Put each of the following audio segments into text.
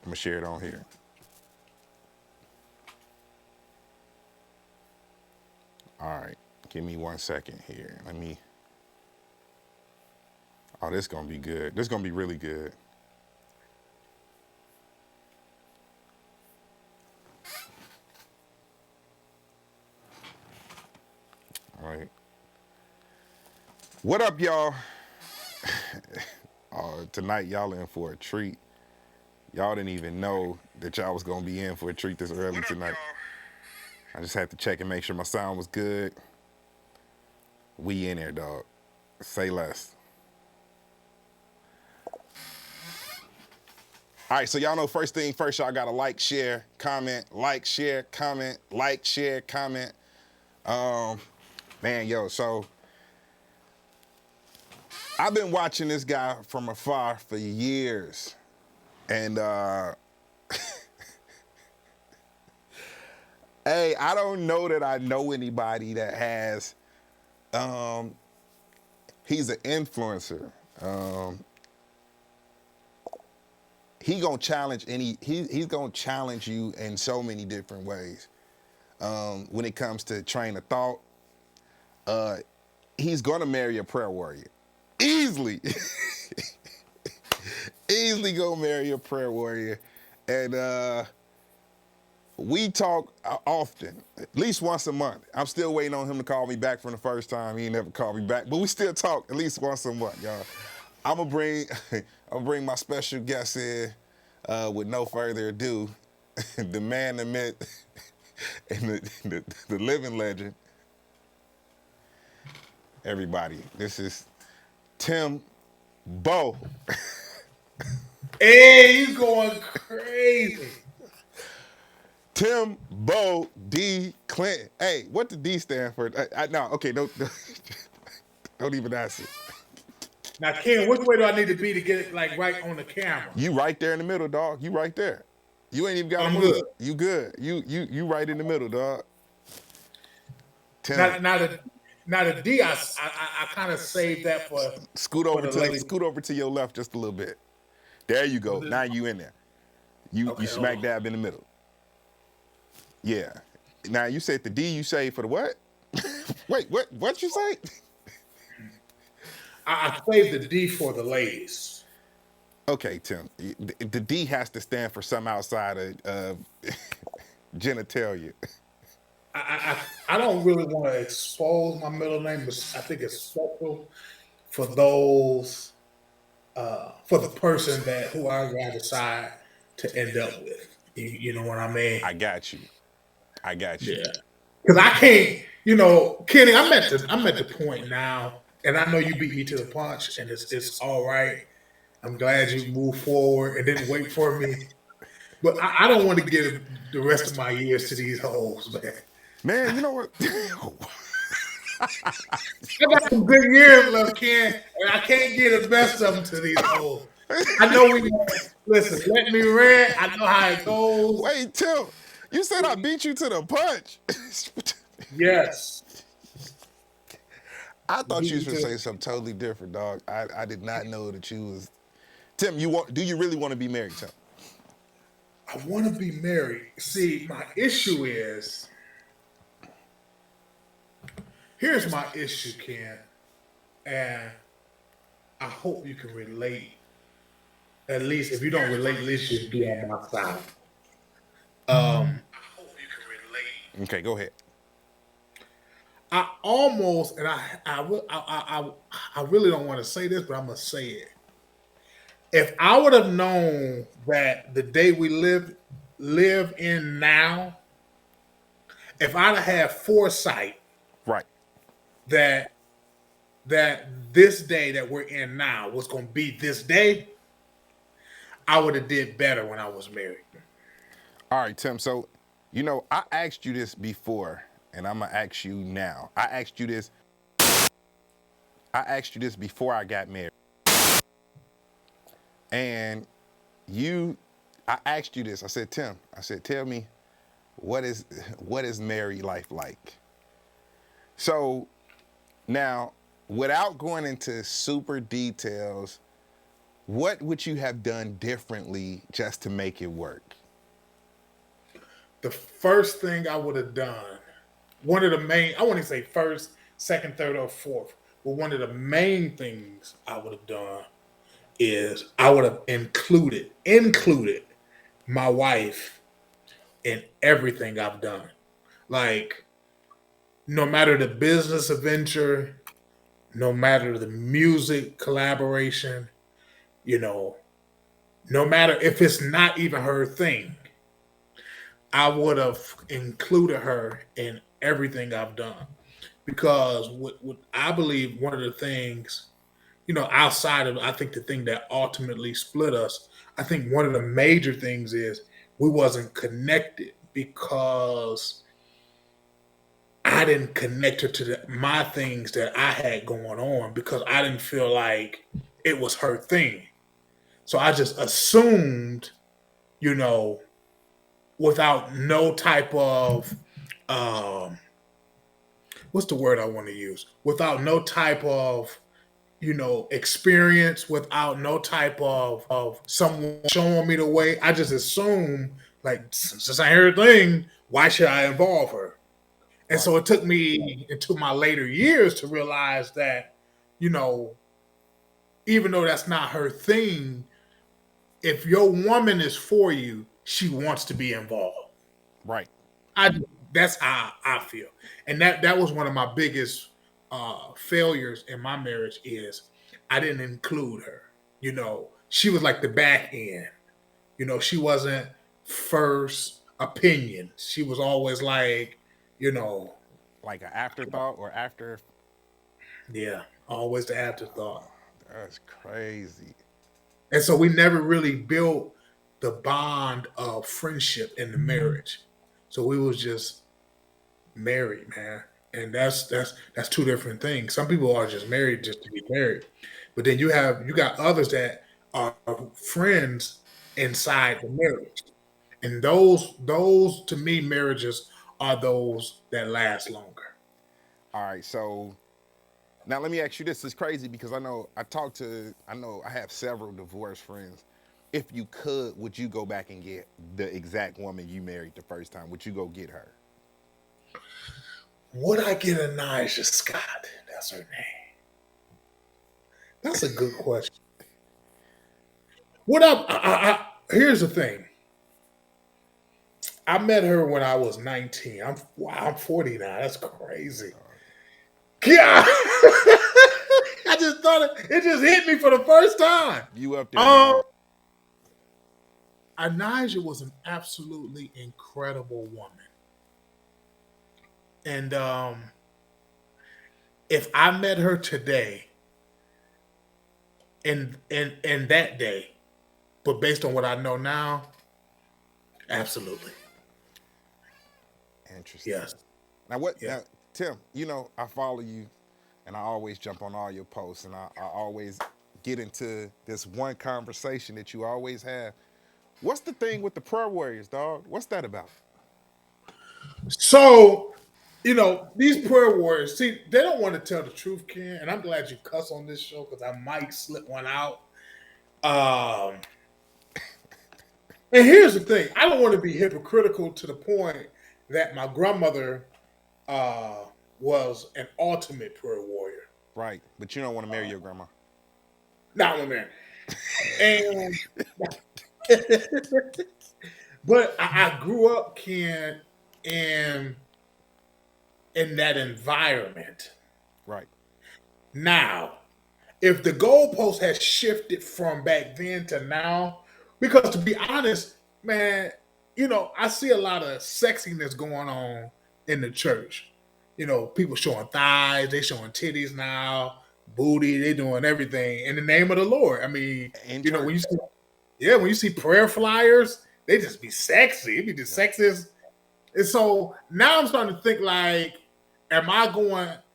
I'm gonna share it on here. All right, give me 1 second here. Let me. Oh, this gonna be good. This gonna be really good. All right. What up, y'all? Tonight, y'all in for a treat. Y'all didn't even know that y'all was gonna be in for a treat this early tonight. I just had to check and make sure my sound was good. We in there, dog. Say less. All right, so y'all know first thing first, y'all gotta like, share, comment, like, share, comment, like, share, comment. Man, yo, so I've been watching this guy from afar for years. And hey, I don't know that I know anybody that has he's an influencer. He gonna challenge he's gonna challenge you in so many different ways. When it comes to train of thought, he's gonna marry a prayer warrior. Easily. Easily gonna marry a prayer warrior. And we talk often, at least once a month. I'm still waiting on him to call me back from the first time. He ain't never called me back, but we still talk at least once a month, y'all. I'm gonna bring my special guest in with no further ado, the man, the myth, and the living legend. Everybody, this is Tim Bo. Hey, you going crazy. Tim Bo D Clinton. Hey, what the D stand for? No, okay, don't even ask it. Now, Ken, which way do I need to be to get it like right on the camera? You right there in the middle, dog. You right there. You ain't even gotta I'm move. good. You good. You right in the middle, dog. Tim, Now, the D, I kind of saved that scoot for over the to lady. scoot over to your left just a little bit. There you go. Now you in there. You Okay, hold smack on. dab in the middle. Yeah. Now you said the D. You say for the what? Wait, what you say? I saved the D for the ladies. Okay, Tim. The D has to stand for some outside of genitalia. I don't really want to expose my middle name, but I think it's special for those for the person that who I decide to end up with. You know what I mean? I got you. I got you. Yeah. Because I can't, Kenny. I'm at the point now, and I know you beat me to the punch, and it's all right. I'm glad you moved forward and didn't wait for me. But I don't want to give the rest of my years to these hoes, man. Man, you know what? I got some good years left, Ken, and I can't get the best of them to these hoes. I know we listen. Let me rant. I know how it goes. Wait, Tim. You said I beat you to the punch. Yes, I thought you beat was me gonna to. say something totally different, dog. I did not know that you was Tim. Do you really want to be married, Tim? I want to be married. See, my issue is here's my issue, Ken, and I hope you can relate. At least if you don't relate, at least you be on my side. I hope you can relate. Okay, go ahead. I almost, and I really don't want to say this, but I'm gonna say it. If I would have known that the day we live in now, if I'd have had foresight Right. that this day that we're in now was going to be this day, I would have did better when I was married. All right, Tim. So, I asked you this before, and I'm gonna ask you now. I asked you this. I asked you this before I got married, and I asked you this. I said, Tim. I said, tell me, what is married life like? So, now, without going into super details, What would you have done differently just to make it work? The first thing I would have done, one of the main, I wouldn't say first, second, third, or fourth, but one of the main things I would have done is I would have included my wife in everything I've done. Like, no matter the business adventure, no matter the music collaboration, you know, no matter if it's not even her thing, I would have included her in everything I've done. Because what I believe one of the things, outside of I think the thing that ultimately split us, I think one of the major things is we wasn't connected because I didn't connect her to my things that I had going on because I didn't feel like it was her thing. So I just assumed, you know, without no type of um what's the word I want to use? Without no type of, experience, without no type of someone showing me the way, I just assume like since I heard a thing, why should I involve her? And Right. so it took me into my later years to realize that, you know, even though that's not her thing, if your woman is for you, she wants to be involved. Right. I That's how I feel, and that was one of my biggest failures in my marriage is I didn't include her. She was like the back end. She wasn't first opinion. She was always like, you know, Like an afterthought or after. yeah, always the afterthought. That's crazy. And so we never really built the bond of friendship in the marriage. So we was just married, man. And that's two different things. Some people are just married just to be married. But then you got others that are friends inside the marriage. And those to me marriages are those that last longer. All right. So now let me ask you this. It's crazy because I know I have several divorced friends. If you could, would you go back and get the exact woman you married the first time? Would you go get her? Would I get a Naja Scott? That's her name. That's a good question. What up? Here's the thing. I met her when I was 19. I'm 40 now. That's crazy. Yeah. I just thought it just hit me for the first time. You up there, Um, man? Anijah was an absolutely incredible woman. And if I met her today in that day, but based on what I know now, absolutely. Interesting. Yes. Now what? Yeah. Now, Tim, I follow you, and I always jump on all your posts, and I always get into this one conversation that you always have. What's the thing with the prayer warriors, dog? What's that about? So, these prayer warriors, see, they don't want to tell the truth, Ken. And I'm glad you cuss on this show because I might slip one out. Um, and here's the thing: I don't want to be hypocritical to the point that my grandmother uh, was an ultimate prayer warrior. Right, but you don't want to marry Uh, your grandma. Not one man. And but I grew up, Ken, in in that environment. Right. Now, if the goalpost has shifted from back then to now, because to be honest, man, I see a lot of sexiness going on in the church. People showing thighs, they showing titties now, booty, they doing everything in the name of the Lord. I mean, In when you church. see, yeah, when you see prayer flyers, they just be sexy. It be the Yeah. sexiest. And so now I'm starting to think like,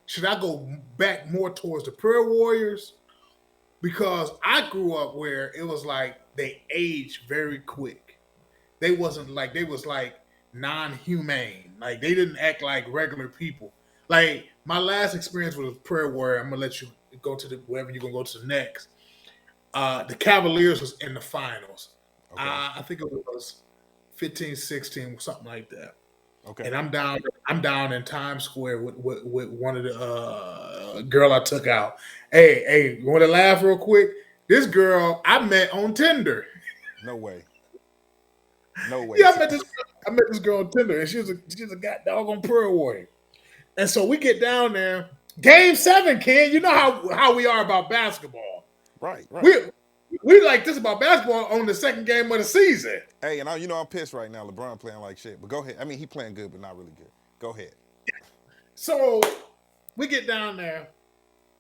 should I go back more towards the prayer warriors? Because I grew up where it was like they aged very quick. They was like non-humane. Like they didn't act like regular people. Like my last experience with a prayer warrior, I'm gonna let you go to the wherever you're gonna go to the next. The Cavaliers was in the finals. Okay. I think it was 15, 16, something like that. Okay. And I'm down. I'm down in Times Square with one of the girl I took out. Hey, you want to laugh real quick? This girl I met on Tinder. No way. No way. Yeah, I met this girl on Tinder, and she's a god doggone prayer warrior. And so we get down there. Game 7, Ken. You know how we are about basketball. Right. Right. We we like this about basketball on the second game of the season. Hey, and I'm pissed right now. LeBron playing like shit. But go ahead. I mean, he playing good, but not really good. Go ahead. So we get down there.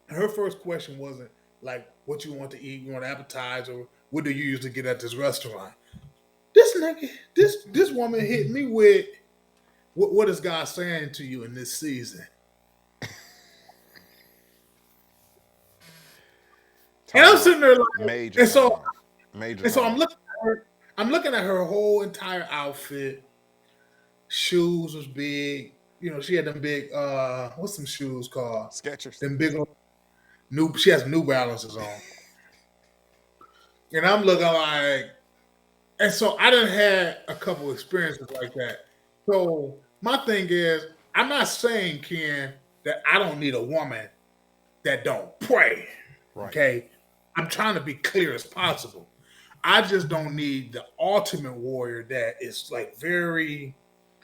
Her first question wasn't like, "What you want to eat? You want an appetizer? What do you usually get at this restaurant?" This nigga, this woman hit me with, what is God saying to you in this season? And I'm Time out. sitting there like, Major time out. Major and so time I'm out. looking at her. I'm looking at her whole entire outfit. Shoes was big. You know, she had them big. What's some shoes called? Skechers. Them big new. She has New Balances on, and I'm looking like. And so I done had a couple experiences like that. So my thing is, I'm not saying, Ken, that I don't need a woman that don't pray. Right. Okay, I'm trying to be clear as possible. I just don't need the ultimate warrior that is like very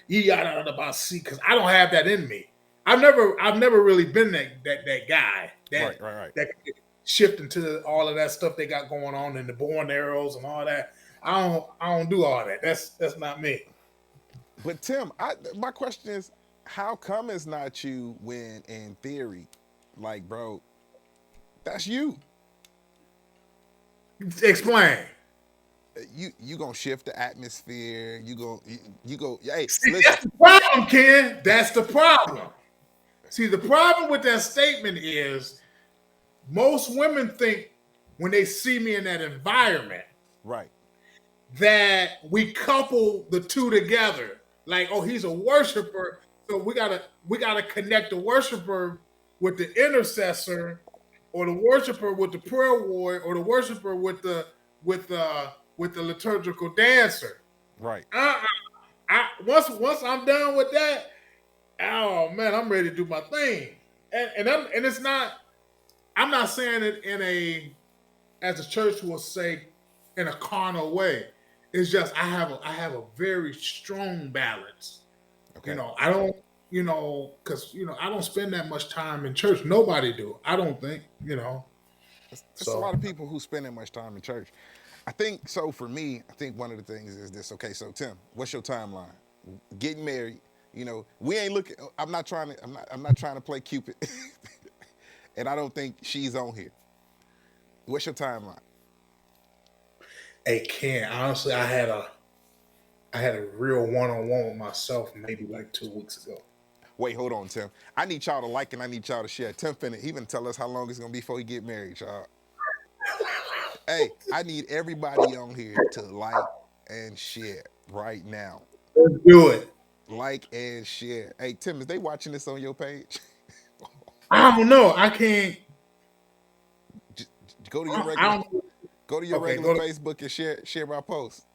yada about see, because I don't have that in me. I've never really been that guy Right. Right. that could shift into all of that stuff they got going on in the born arrows and all that. I don't do all that. That's not me. But Tim, my question is, how come it's not you when, in theory, like, bro, that's you. Explain. You gonna shift the atmosphere. You go. Hey, See, listen. that's the problem, Ken. That's the problem. See, the problem with that statement is most women think when they see me in that environment Right. that we couple the two together. Like, oh, he's a worshiper, so we gotta connect the worshiper with the intercessor, or the worshiper with the prayer warrior, or the worshiper with the liturgical dancer. Right. Uh, once I'm done with that, oh man, I'm ready to do my thing. And it's not. I'm not saying it in a, as the church will say, in a carnal way. It's just I have a very strong balance. Okay. I don't. Because I don't spend that much time in church. Nobody do. I don't think. It's a So lot of people who spend that much time in church. I think so. For me, I think one of the things is this. Okay, so Tim, what's your timeline? Getting married. We ain't looking. I'm not trying to. I'm not trying to play Cupid, and I don't think she's on here. What's your timeline? hey, Ken. Honestly, I had a real one on one with myself maybe like 2 weeks ago. Wait, hold on, Tim. I need y'all to like and I need y'all to share. Tim finna even tell us how long it's gonna be before he get married, y'all. Hey, I need everybody on here to like and share right now. Let's do it. Like and share. Hey, Tim, is they watching this on your page? I don't know. I can't. Just go to your I regular don't. go to your Okay, regular go to. Facebook and share my post.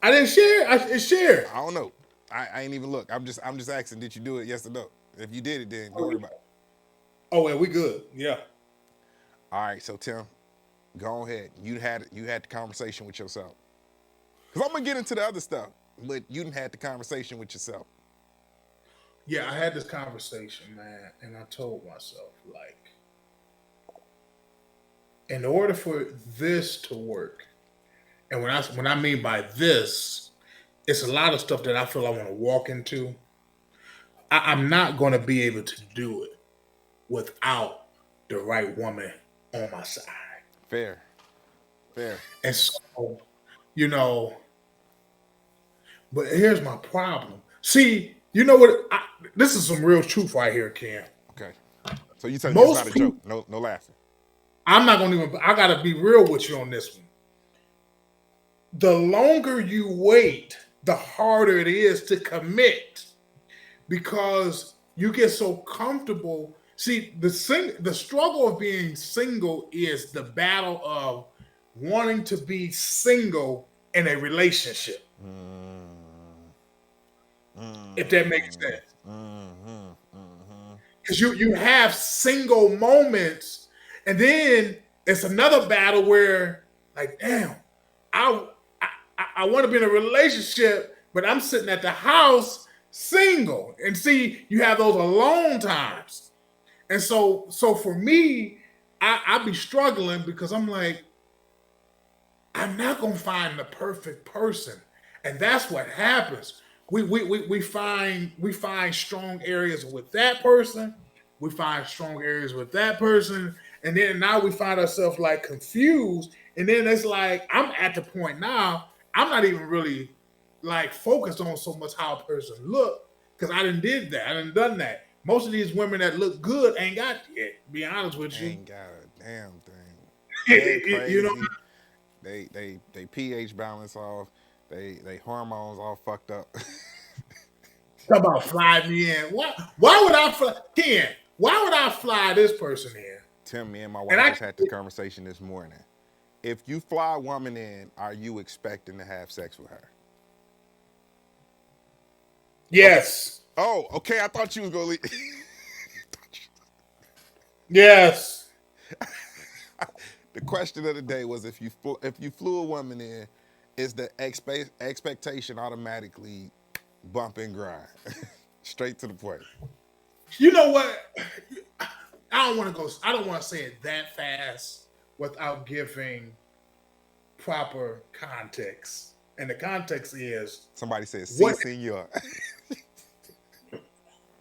I didn't share. It's shared. I don't know. I ain't even look. I'm just asking, did you do it? Yes or no? If you did it, then don't worry about it. Oh, well, we good. Yeah. All right, so Tim, go ahead. You had the conversation with yourself. Cause I'm gonna get into the other stuff, but you didn't had the conversation with yourself. Yeah, I had this conversation, man, and I told myself, like, in order for this to work, and when I mean by this, it's a lot of stuff that I feel I want to walk into. I'm not going to be able to do it without the right woman on my side. Fair, fair. And so, you know, but here's my problem. See, you know what? This is some real truth right here, Cam. Okay. So you telling me it's not Most a people, joke? No, no laughing. I'm not going to even, I got to be real with you on this one. The longer you wait, the harder it is to commit because you get so comfortable See, the struggle of being single is the battle of wanting to be single in a relationship. If that makes sense. Because you have single moments, and then it's another battle where, like, damn, I I want to be in a relationship, but I'm sitting at the house single. And see, you have those alone times. And so for me, I be struggling because I'm like, I'm not gonna find the perfect person, and that's what happens. We find strong areas with that person. We find strong areas with that person, and then now we find ourselves like confused. And then it's like I'm at the point now. I'm not even really like focused on so much how a person look because I didn't did that. I didn't done that. Most of these women that look good ain't got it. To be honest with you, Ain't got a damn thing. Head you know. crazy. They pH balance off. They hormones all fucked up. Talk about fly me in. Why would I fly Ken? Why would I fly this person in? Tim, me and my And wife I just had this conversation this morning. If you fly a woman in, are you expecting to have sex with her? yes. Oh, okay. I thought you was gonna leave. Yes. The question of the day was if you flew a woman in, is the expectation automatically bump and grind? Straight to the point. You know what? I don't want to say it that fast without giving proper context. And the context is Somebody said, "Si, what senor."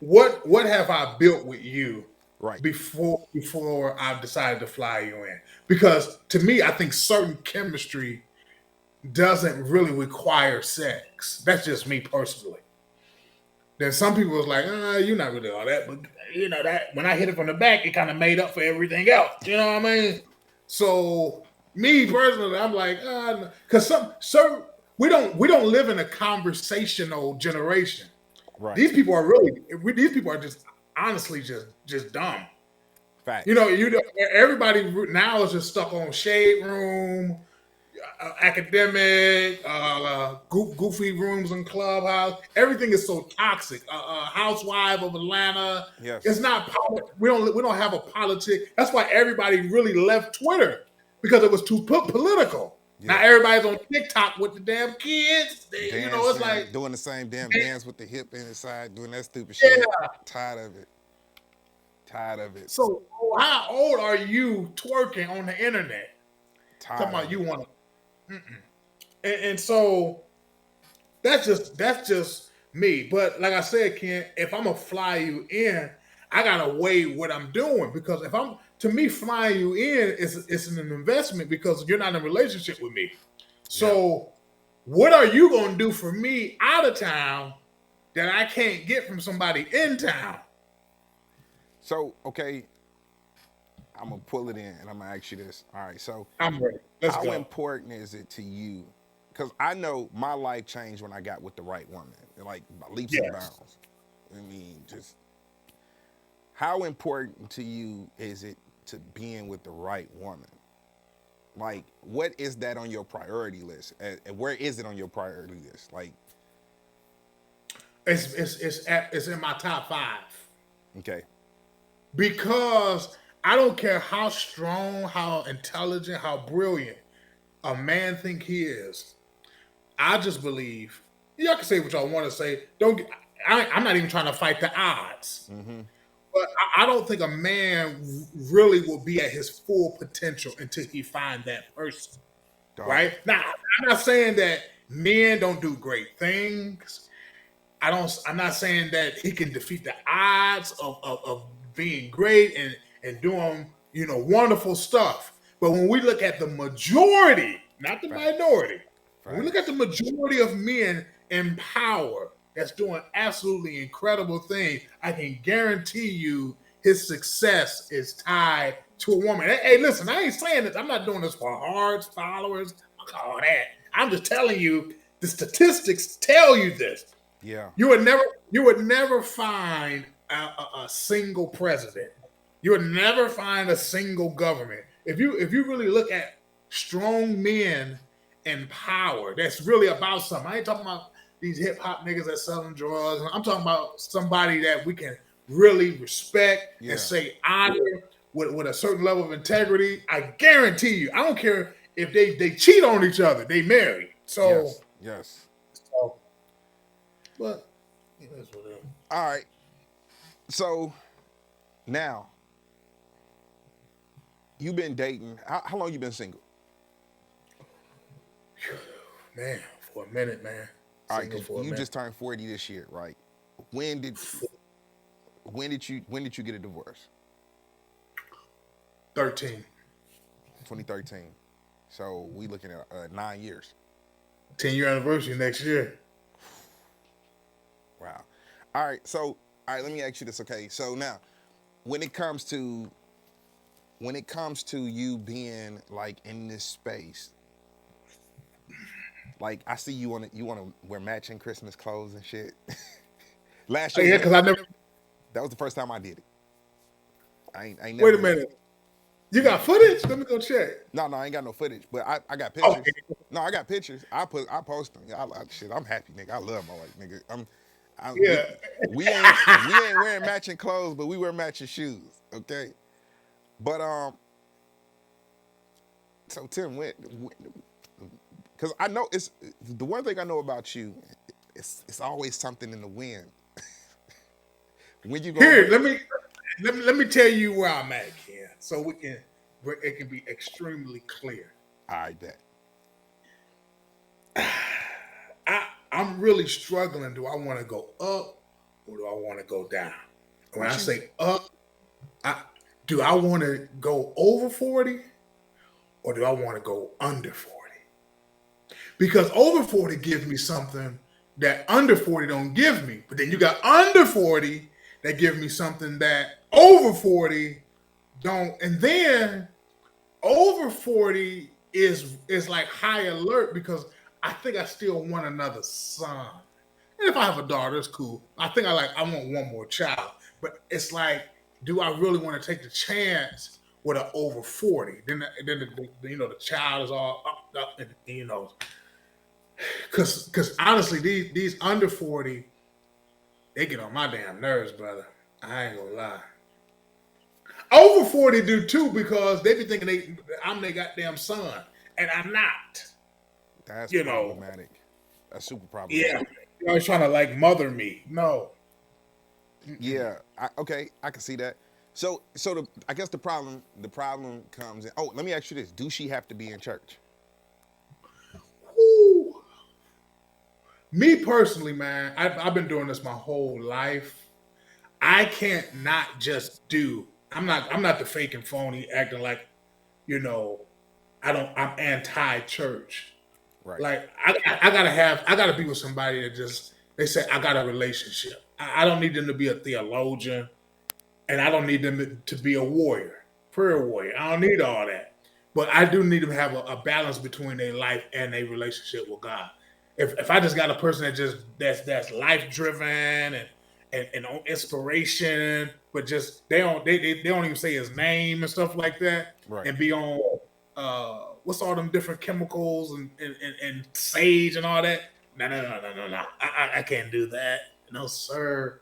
what have I built with you Right. before I've decided to fly you in? Because to me, I think certain chemistry doesn't really require sex. That's just me personally. Then some people was like, you're not really all that, but you know that when I hit it from the back, it kind of made up for everything else. You know what I mean? So me personally, I'm like, because we don't live in a conversational generation. Right. These people are just honestly just dumb. Facts. Everybody now is just stuck on shade room, academic, goofy rooms in clubhouse. Everything is so toxic. Housewife of Atlanta. It's Yes. not. We don't have a politic. That's why everybody really left Twitter because it was too political. Now Yeah. everybody's on TikTok with the damn kids. It's Dancing, like, doing the same damn dance with the hip inside, doing that stupid shit. yeah. Tired of it. Tired of it. So how old are you twerking on the internet? Talking Tired about of you it. want to, and so that's just me. But like I said, Ken, if I'm gonna fly you in, I gotta weigh what I'm doing because if I'm to me flying you in is an investment because you're not in a relationship with me. Yeah. So what are you gonna do for me out of town that I can't get from somebody in town? So, okay, I'm gonna pull it in and I'm gonna ask you this. All right. So, I'm ready. Let's how go. important is it to you? Because I know my life changed when I got with the right woman, like by leaps and Yes. bounds. I mean, just how important to you is it to being with the right woman? Like, what is that on your priority list? And where is it on your priority list? Like, It's in my top 5 okay, because I don't care how strong, how intelligent, how brilliant a man think he is. I just believe y'all can say what y'all want to say. Don't get, I'm not even trying to fight the odds, but I don't think a man really will be at his full potential until he find that person. dog. Right now, I'm not saying that men don't do great things. I'm not saying that he can defeat the odds of being great and doing wonderful stuff. But when we look at the majority, not the Facts. minority, when we look at Facts. the majority of men in power that's doing absolutely incredible things, I can guarantee you his success is tied to a woman. Hey, listen, I ain't saying this. I'm not doing this for hearts, followers, all that. I'm just telling you the statistics tell you this. Yeah. You would never find a single president. You would never find a single government. If you really look at strong men in power, that's really about something. I ain't talking about these hip hop niggas that selling drugs. I'm talking about somebody that we can really respect and Yeah. say honor with a certain level of integrity. I guarantee you, I don't care if they cheat on each other, they marry. Yes. Yes. So but that's what it is. All right. So now you've been dating. How long you been single? Man, for a minute, man. All right, Single because for a you minute. just turned 40 this year, right? When did when did you get a divorce? 13. 2013. So we looking at 9 years. 10-year anniversary next year. Wow. All right. So all right, let me ask you this. Okay. So now, when it comes to you being like in this space, like I see you wanna wear matching Christmas clothes and shit. Last Oh, year yeah, was because I never. that was the first time I did it. I ain't Wait a never. minute. You Yeah. got footage? Let me go check. No, I ain't got no footage, but I got Okay. pictures. No, I got pictures. I post them. Shit, I'm happy, nigga. I love my wife, nigga. I, we Yeah. we ain't wearing matching clothes, but we wear matching shoes. Okay, but so Tim, because I know it's the one thing I know about you. It's always something in the wind. When you gonna? Here, let me tell you where I'm at, Ken, so where it can be extremely clear. I bet. I'm really struggling. Do I want to go up or do I want to go down? When I What you? say up, I do I want to go over 40 or do I want to go under 40? Because over 40 gives me something that under 40 don't give me. But then you got under 40 that give me something that over 40 don't. And then over 40 is like high alert because I think I still want another son. And if I have a daughter, it's cool. I want one more child. But it's like, do I really want to take the chance with an over 40? Then the child is all up and because honestly, these under 40, they get on my damn nerves, brother. I ain't gonna lie. Over 40 do too because they be thinking I'm their goddamn son, and I'm not. That's You know, problematic. That's super yeah. problematic. You're always trying to like mother me. No. Mm-mm. Yeah. Okay, I can see that. I guess the problem comes in. Oh, let me ask you this: do she have to be in church? Woo. Me personally, man, I've been doing this my whole life. I can't not just do. I'm not the fake and phony acting like you know. I'm anti-church. Right. Like I gotta be with somebody that just they say I got a relationship. I don't need them to be a theologian, and I don't need them to be a warrior, prayer warrior. I don't need all that, but I do need them to have a balance between their life and their relationship with God. If I just got a person that's life driven and on inspiration, but just they don't even say his name and stuff like that, Right. and be on what's all them different chemicals and sage and all that. No. I can't do that. No, sir.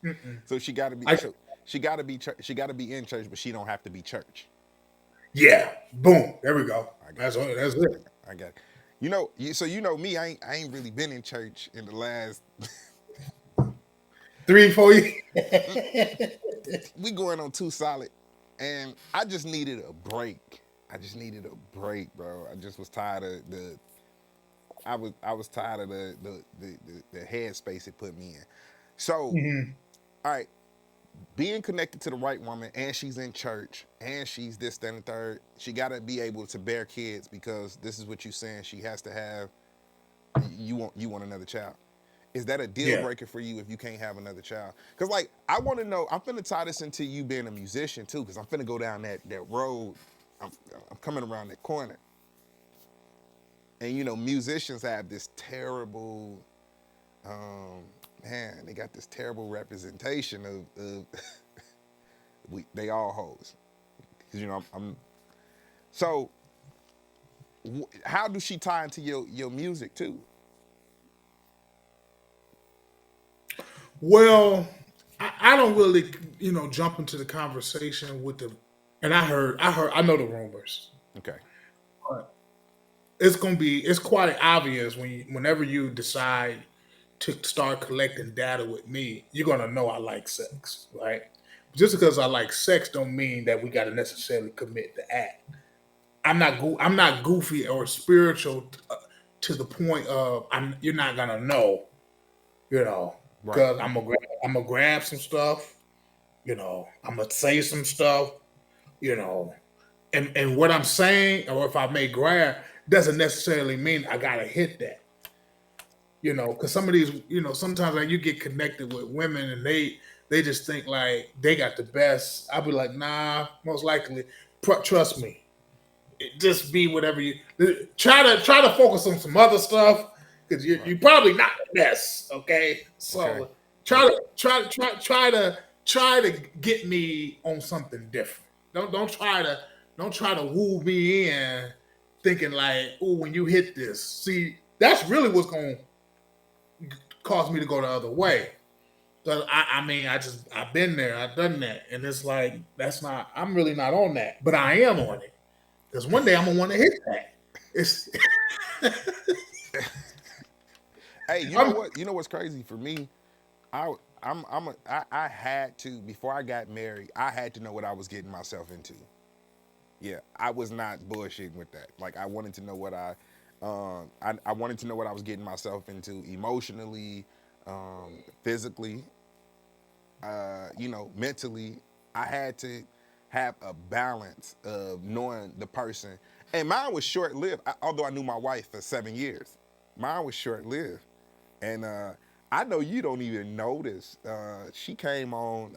Mm-mm. So she got to be. I So she got to be. She got to be in church, but she don't have to be church. Yeah, boom. There we go. I got That's you. that's it. I got. So me. I ain't really been in church in the last. 3 4 years. We going on too solid, and I just needed a break. I just needed a break, bro. I just was tired of the. I was tired of the headspace it put me in. So, Mhm. all right, being connected to the right woman, and she's in church, and she's this, that, and the third. She got to be able to bear kids because this is what you saying. She has to have. You want another child. Is that a deal Yeah. breaker for you if you can't have another child? Because like I want to know. I'm finna tie this into you being a musician too. Because I'm finna go down that road. I'm, I'm coming around that corner. And musicians have this terrible, um, man. They got this terrible representation of They all hoes. 'Cause, so. How does she tie into your music too? Well, I don't really, jump into the conversation with the. And I know the rumors. Okay. But it's quite obvious whenever you decide to start collecting data with me, you're gonna know I like sex, right? Just because I like sex don't mean that we got to necessarily commit the act. I'm not goofy or spiritual to the point of you're not gonna know, Right. because I'm gonna grab some stuff, I'm gonna say some stuff, you know, and what I'm saying, or if I may grab, doesn't necessarily mean I gotta hit that. Because some of these, sometimes like you get connected with women and they just think like they got the best. I'll be like, nah, most likely, trust me, just be whatever you try to focus on some other stuff because Right. you probably not the best. Okay, Okay. so try to get me on something different. Don't try to woo me in thinking like, oh, when you hit this, see, that's really what's gonna cause me to go the other way. Cause I mean, I've been there, I've done that, and it's like that's not. I'm really not on that, but I am on it because one day I'm gonna want to hit that. It's Hey, you know I'm what? You know what's crazy for me? I I had to before I got married. I had to know what I was getting myself into. Yeah, I was not bullshitting with that. Like I wanted to know what I wanted to know what I was getting myself into emotionally, physically, mentally. I had to have a balance of knowing the person. And mine was short lived, although I knew my wife for 7 years. Mine was short lived. And I know you don't even notice. She came on,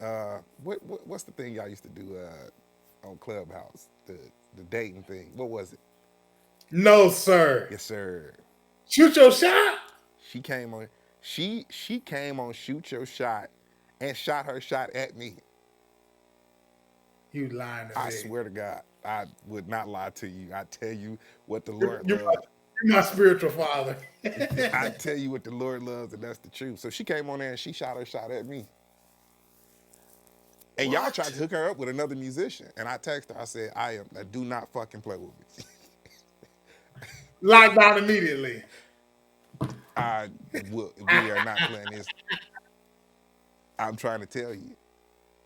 what's the thing y'all used to do on Clubhouse? The dating thing. What was it? no sir. Yes, sir. Shoot your shot. She came on. She came on Shoot Your Shot and shot her shot at me. You lying to I me. swear to God, I would not lie to you. I tell you what the You're, Lord you're, my, loves. you're my spiritual father. I tell you what the Lord loves, and that's the truth. So she came on there and she shot her shot at me. And y'all tried What? to hook her up with another musician. And I texted her, I said, do not fucking play with me. Locked down immediately. We are not playing this. I'm trying to tell you.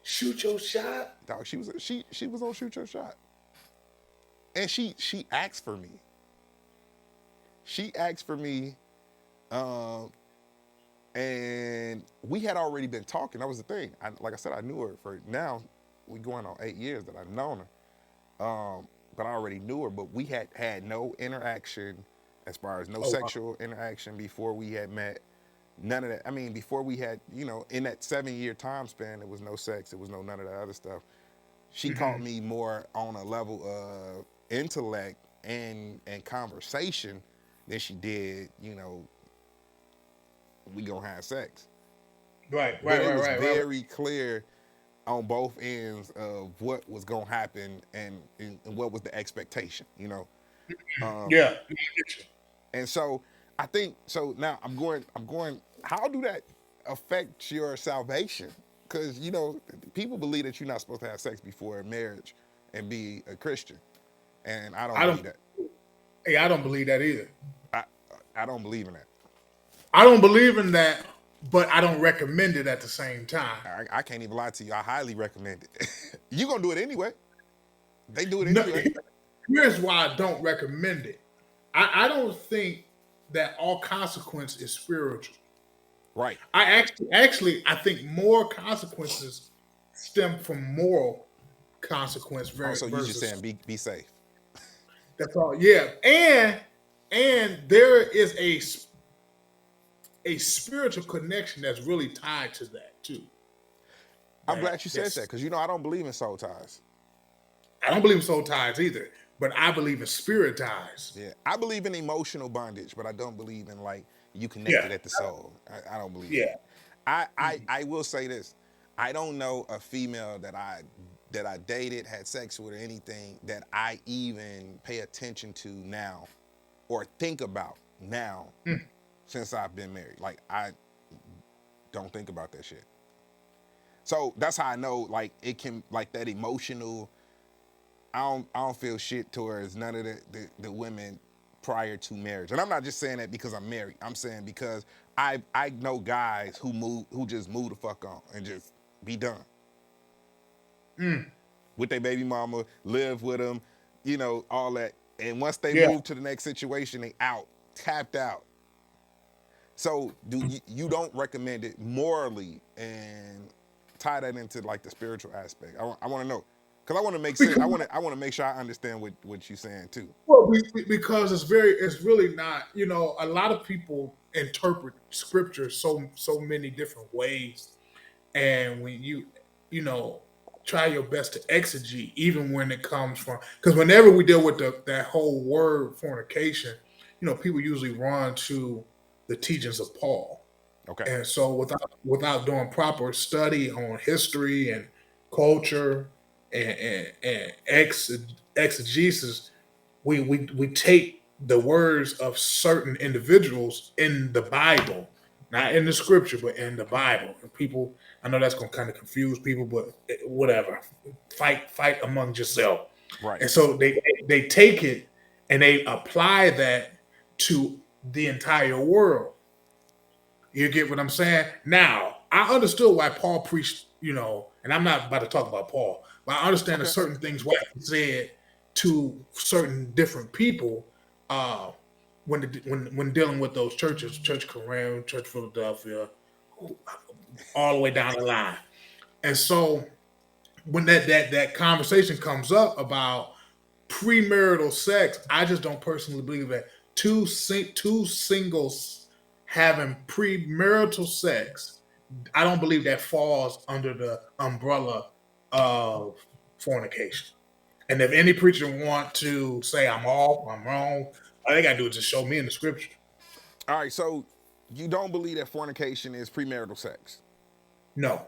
Shoot your shot. Dog, she was on Shoot Your Shot. And she asked for me. She asked for me, um, and we had already been talking. That was the thing. Like I said, I knew her for now. We going on 8 years that I've known her. But I already knew her. But we had no interaction, as far as no Oh, wow. sexual interaction before we had met. None of that. I mean, before we had, in that 7 year time span, there was no sex. There was none of that other stuff. She caught me more on a level of intellect and conversation than she did, we gonna have sex. Right, But right, it right, was right, right. very clear on both ends of what was gonna happen and what was the expectation, Yeah. And so I think so now I'm going how do that affect your salvation? Because people believe that you're not supposed to have sex before marriage and be a Christian. And I don't I believe don't. that. Hey, I don't believe that either. I I don't believe in that. I don't believe in that, but I don't recommend it at the same time. I can't even lie to you. I highly recommend it. You're gonna do it anyway. They do it No, anyway. here's why I don't recommend it. I don't think that all consequence is spiritual. Right. I think more consequences stem from moral consequence Also, you just saying versus be safe. that's all. Yeah, and there is a spiritual connection that's really tied to that too. I'm glad you said that That's because I don't believe in soul ties. I don't believe in soul ties either, but I believe in spirit ties. Yeah, I believe in emotional bondage, but I don't believe in like you Yeah, connected at the soul. I don't believe in yeah. that. I will say this: I don't know a female that I that I dated, had sex with, or anything that I even pay attention to now or think about now Mm. since I've been married. Like, I don't think about that shit. So that's how I know, like, it can, like, that emotional. I don't feel shit towards none of the women prior to marriage, and I'm not just saying that because I'm married. I'm saying because I know guys who just move the fuck on and just be done Mm. with their baby mama, live with them, all that. And once they Yeah. move to the next situation, they out, tapped out. So you don't recommend it morally and tie that into like the spiritual aspect? I want to know because I want to make sense. Because, I want to make sure I understand what you're saying too. well, because it's really not. A lot of people interpret scripture so many different ways, and when you know try your best to exegete, even when it comes from, because whenever we deal with that whole word fornication, people usually run to the teachings of Paul. Okay. And so without doing proper study on history and culture and exegesis, we take the words of certain individuals in the Bible, not in the scripture, but in the Bible. And people, I know that's going to kind of confuse people, but whatever. Fight among yourself. Right. And so they take it and they apply that to the entire world. You get what I'm saying? Now, I understood why Paul preached, and I'm not about to talk about Paul, but I understand that Okay. certain things why he said to certain different people when dealing with those churches, Church Corinth, Church Philadelphia, all the way down the line. And so when that conversation comes up about premarital sex, I just don't personally believe that two singles having premarital sex, I don't believe that falls under the umbrella of fornication. And if any preacher want to say I'm off, I'm wrong, all they gotta do is just show me in the scripture. All right. So you don't believe that fornication is premarital sex, No.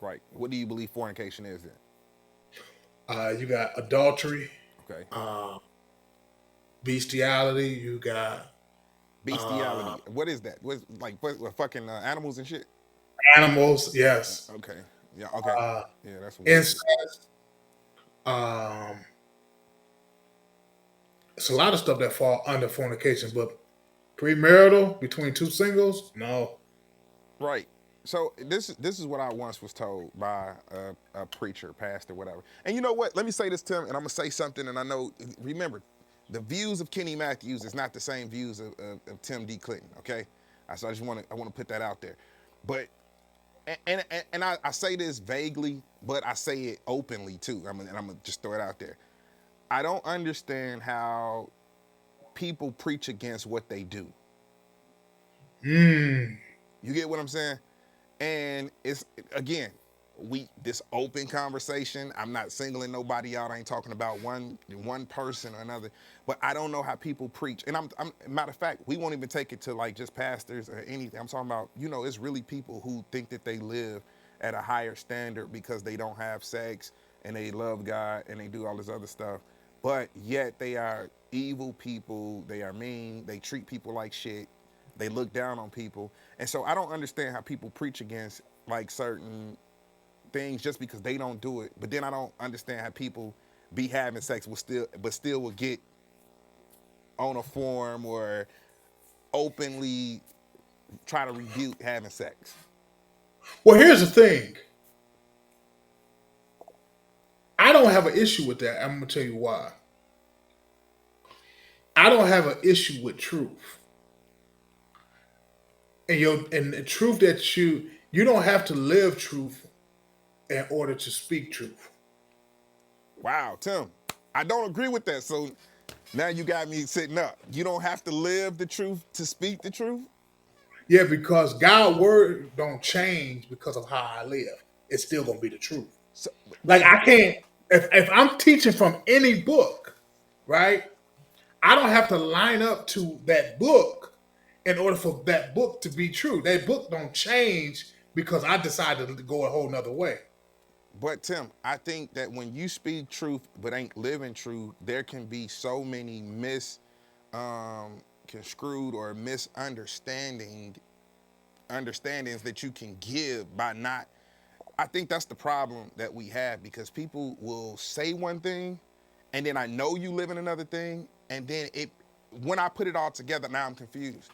right? What do you believe fornication is then? You got adultery, Okay. uh, bestiality, you got uh, Bestiality. What is that? What fucking animals and shit? animals, yes, Okay. Yeah. Okay. uh, Yeah, that's some weird shit. incest. Um, it's a lot of stuff that fall under fornication, but premarital between two singles, no. Right. So this is what I once was told by a preacher, pastor, whatever. And you know what? Let me say this to him, and I'm gonna say something. And I know, remember, the views of Kenny Matthews is not the same views of Tim D. Clinton. Okay. So I want to put that out there. But and I say this vaguely, but I say it openly too. And I'm gonna just throw it out there. I don't understand how people preach against what they do. Mm. You get what I'm saying? And it's again, this open conversation. I'm not singling nobody out. I ain't talking about one person or another. But I don't know how people preach. And I'm matter of fact, we won't even take it to like just pastors or anything. I'm talking about, it's really people who think that they live at a higher standard because they don't have sex and they love God and they do all this other stuff. But yet they are evil people. They are mean. They treat people like shit. They look down on people. And so I don't understand how people preach against like certain things just because they don't do it. But then I don't understand how people be having sex but still will get on a forum or openly try to rebuke having sex. Well, here's the thing. I don't have an issue with that. I'm gonna tell you why. I don't have an issue with truth. And the truth that you don't have to live truth in order to speak truth. Wow, Tim, I don't agree with that. So now you got me sitting up. You don't have to live the truth to speak the truth? Yeah, because God's word don't change because of how I live. It's still gonna be the truth. So, Like wait, I can't if I'm teaching from any book, right? I don't have to line up to that book in order for that book to be true. That book don't change because I decided to go a whole nother way. But Tim, I think that when you speak truth but ain't living truth, there can be so many construed or understandings that you can give by not. I think that's the problem that we have because people will say one thing, and then I know you live in another thing, and then when I put it all together, now I'm confused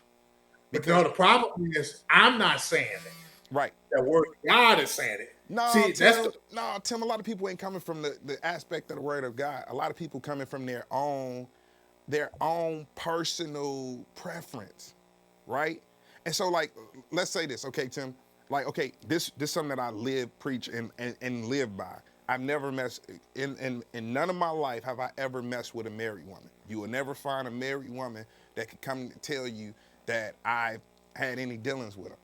But no, because the problem is I'm not saying it. right. The word of God is saying it. No, See, that's Tim. the No, Tim. A lot of people ain't coming from the aspect of the word of God. A lot of people coming from their own personal preference, right? And so, like, let's say this, okay, Tim. Like, okay, this something that I live, preach, and live by. I've never messed in none of my life have I ever messed with a married woman. You will never find a married woman that could come and tell you that I've had any dealings with her.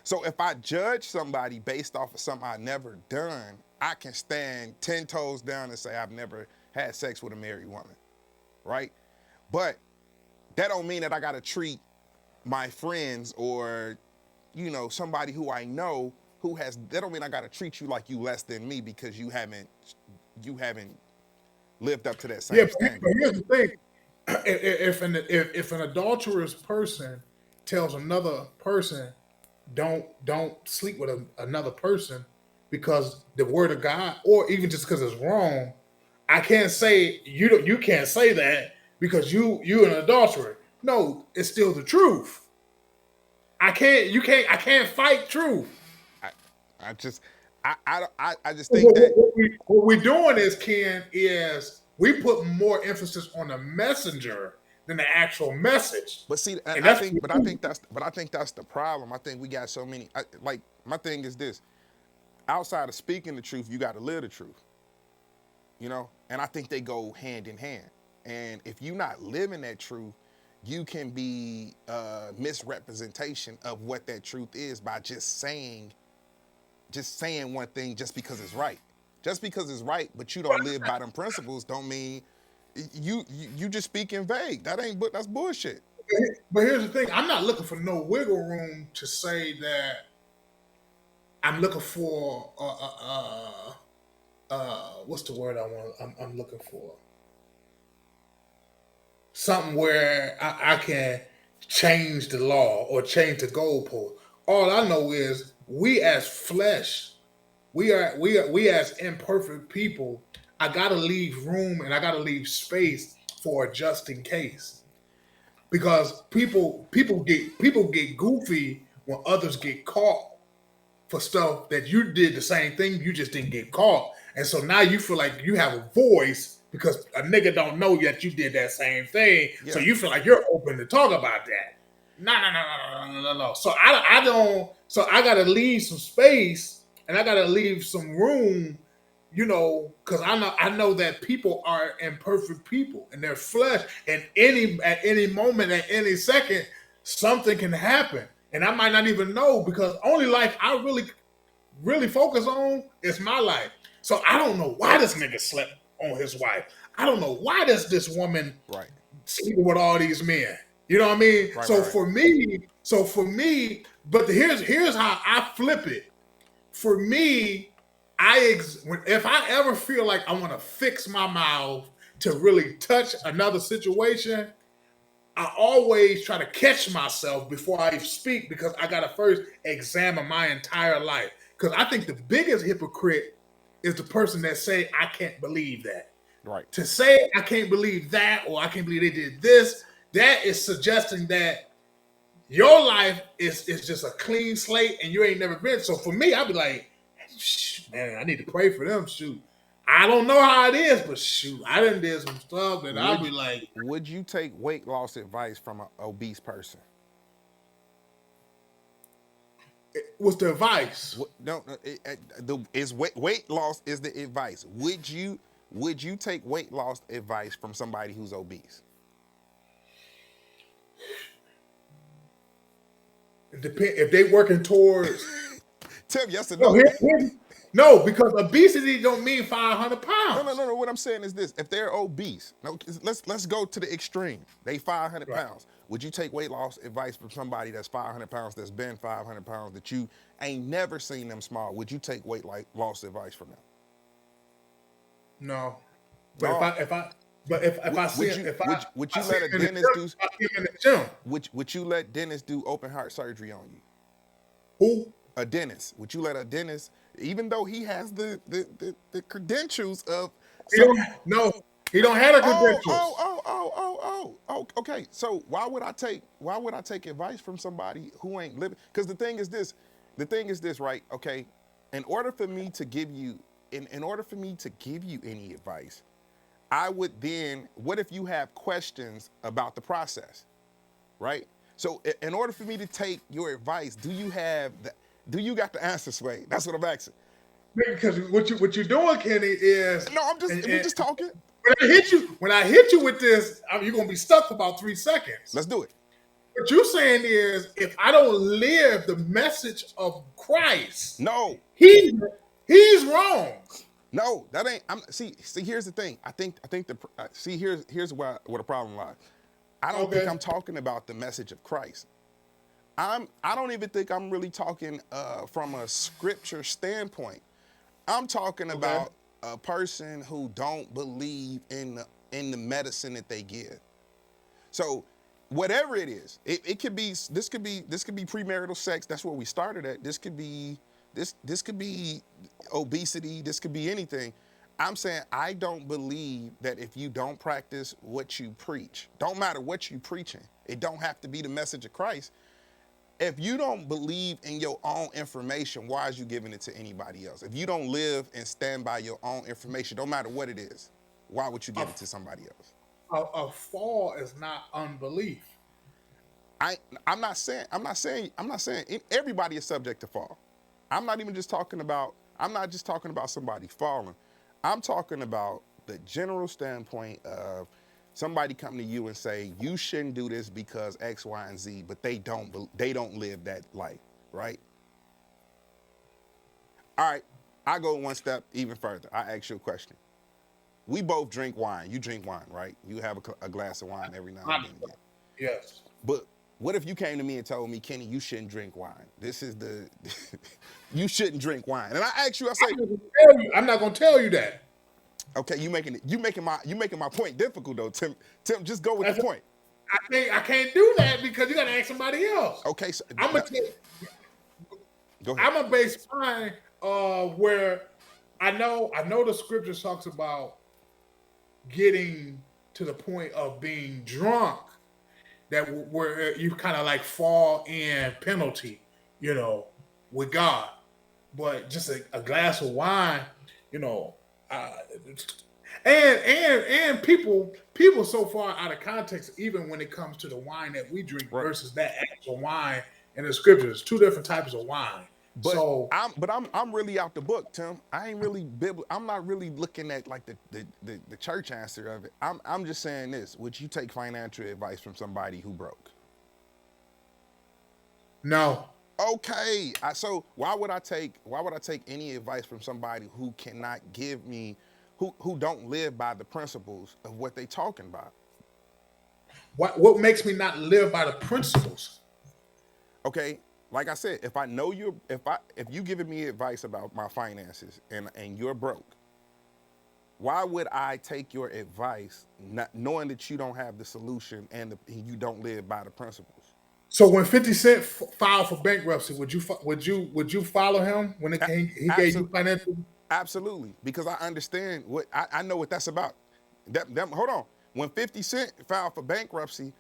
So if I judge somebody based off of something I've never done, I can stand 10 toes down and say I've never had sex with a married woman, right? But that don't mean that I gotta treat my friends or, somebody who I know who has, that don't mean I gotta treat you like you less than me because you haven't lived up to that yeah. same But standard. here's the thing: if an adulterous person tells another person don't sleep with another person because the word of God, or even just because it's wrong, I can't say you can't say that because you an adulterer. No, it's still the truth. I can't fight truth. I, I just, I just think that, What we're doing is, Ken, is we put more emphasis on the messenger than the actual message, but see, and I that's think, but I think that's the problem. I think we got so many. Like my thing is this: outside of speaking the truth, you got to live the truth. And I think they go hand in hand. And if you're not living that truth, you can be misrepresentation of what that truth is by just saying one thing just because it's right. Just because it's right, but you don't live by them principles, don't mean you just speaking vague. That's bullshit. But here's the thing: I'm not looking for no wiggle room to say that I'm looking for what's the word I want? I'm looking for something where I can change the law or change the goalpost. All I know is we as flesh, we as imperfect people. I gotta leave room and I gotta leave space for a just in case because people get goofy when others get caught for stuff that you did the same thing, you just didn't get caught. And so now you feel like you have a voice because a nigga don't know yet you did that same thing. So Yeah. you feel like you're open to talk about that. No, no, no, no, no, no, no, no. So I don't. So I gotta leave some space and I gotta leave some room, because I know that people are imperfect people and they're flesh, and at any moment, at any second, something can happen and I might not even know because only life I really focus on is my life. So I don't know why this nigga slept on his wife. I don't know why does this woman Right. sleeping with all these men. You know what I mean? Right. So Right. Right. for me, but here's how I flip it. For me, if I ever feel like I want to fix my mouth to really touch another situation, I always try to catch myself before I speak because I gotta first examine my entire life. Because I think the biggest hypocrite is the person that say I can't believe that. Right. To say I can't believe that or I can't believe they did this, that is suggesting that your life is just a clean slate and you ain't never been. So for me, I'd be like, man, I need to pray for them. Shoot. I don't know how it is, but shoot, I done did some stuff that I'd Would be like, would you take weight loss advice from an obese person? what's the advice? No, no, is weight loss is the advice. Would you take weight loss advice from somebody who's obese? Depend if they working towards Tell me yes or no no. no, because obesity don't mean 500 No, no, pounds. no, no. What I'm saying is this: if they're obese, no, let's go to the extreme. They 500 Right. pounds. Would you take weight loss advice from somebody that's 500 pounds, that's been 500 pounds, that you ain't never seen them small? Would you take weight loss advice from them? No. But No. if I see Would him, you if I would would if I you see let a him in the dentist gym, do I see him in the gym. would you let dentists do open heart surgery on you? Who? A dentist. Would you let a dentist, even though he has the credentials of He some. don't. No, he don't have the Oh, credentials. okay. So why would I take advice from somebody who ain't living? Because the thing is this, right? Okay. In order for me to give you in order for me to give you any advice, I would then, what if you have questions about the process, right? So in order for me to take your advice, do you got the answer, Sway? That's what I'm asking. Because what you're doing, Kenny, is No, we and just talking. when I hit you with this, you're gonna be stuck for about 3 seconds. Let's do it. What you're saying is, if I don't live the message of Christ, No, he he's wrong. no, that ain't. See. Here's the thing. I think the see here's where the problem lies. I don't think Okay, I'm talking about the message of Christ. I don't even think I'm really talking from a scripture standpoint. I'm talking okay, about a person who don't believe in the medicine that they give. So whatever it is, it could be this could be premarital sex. That's where we started at. This could be obesity. This could be anything. I'm saying I don't believe that if you don't practice what you preach, don't matter what you preaching, it don't have to be the message of Christ. If you don't believe in your own information, why is you giving it to anybody else? If you don't live and stand by your own information, don't matter what it is, why would you a, give it to somebody else? a fall is not unbelief. I I'm not saying everybody is subject to fall. I'm not just talking about somebody falling. I'm talking about the general standpoint of somebody coming to you and say you shouldn't do this because X, Y, and Z, but they don't live that life, right? All right, I go one step even further. I ask you a question. We both drink wine. You drink wine, right? You have a glass of wine every now and then. Yes. But what if you came to me and told me, Kenny, you shouldn't drink wine? This is the, you shouldn't drink wine. And I ask you, I say, I'm not gonna tell you that. okay, you making my point difficult though, Tim. Tim, just go with the point. I can't do that because you got to ask somebody else. Okay, so I'm no, gonna tell, go ahead. I'm gonna base mine where I know the scripture talks about getting to the point of being drunk where you kind of like fall in penalty, you know, with God. But just a glass of wine, you know, uh, and people so far out of context, even when it comes to the wine that we drink Right. versus that actual wine in the scriptures, two different types of wine. But So I'm really out the book, Tim. I ain't really I'm not really looking at like the church answer of it. I'm just saying this. Would you take financial advice from somebody who broke? no, Okay, so why would I take any advice from somebody who cannot give me, who don't live by the principles of what they talking about? what makes me not live by the principles? Okay, like I said, if I know you, if you giving me advice about my finances and you're broke, why would I take your advice not knowing that you don't have the solution and you don't live by the principles? So when 50 Cent filed for bankruptcy, would you follow him when he gave you Absolutely. financial? Absolutely, because I understand I know what that's about. Hold on. When 50 Cent filed for bankruptcy,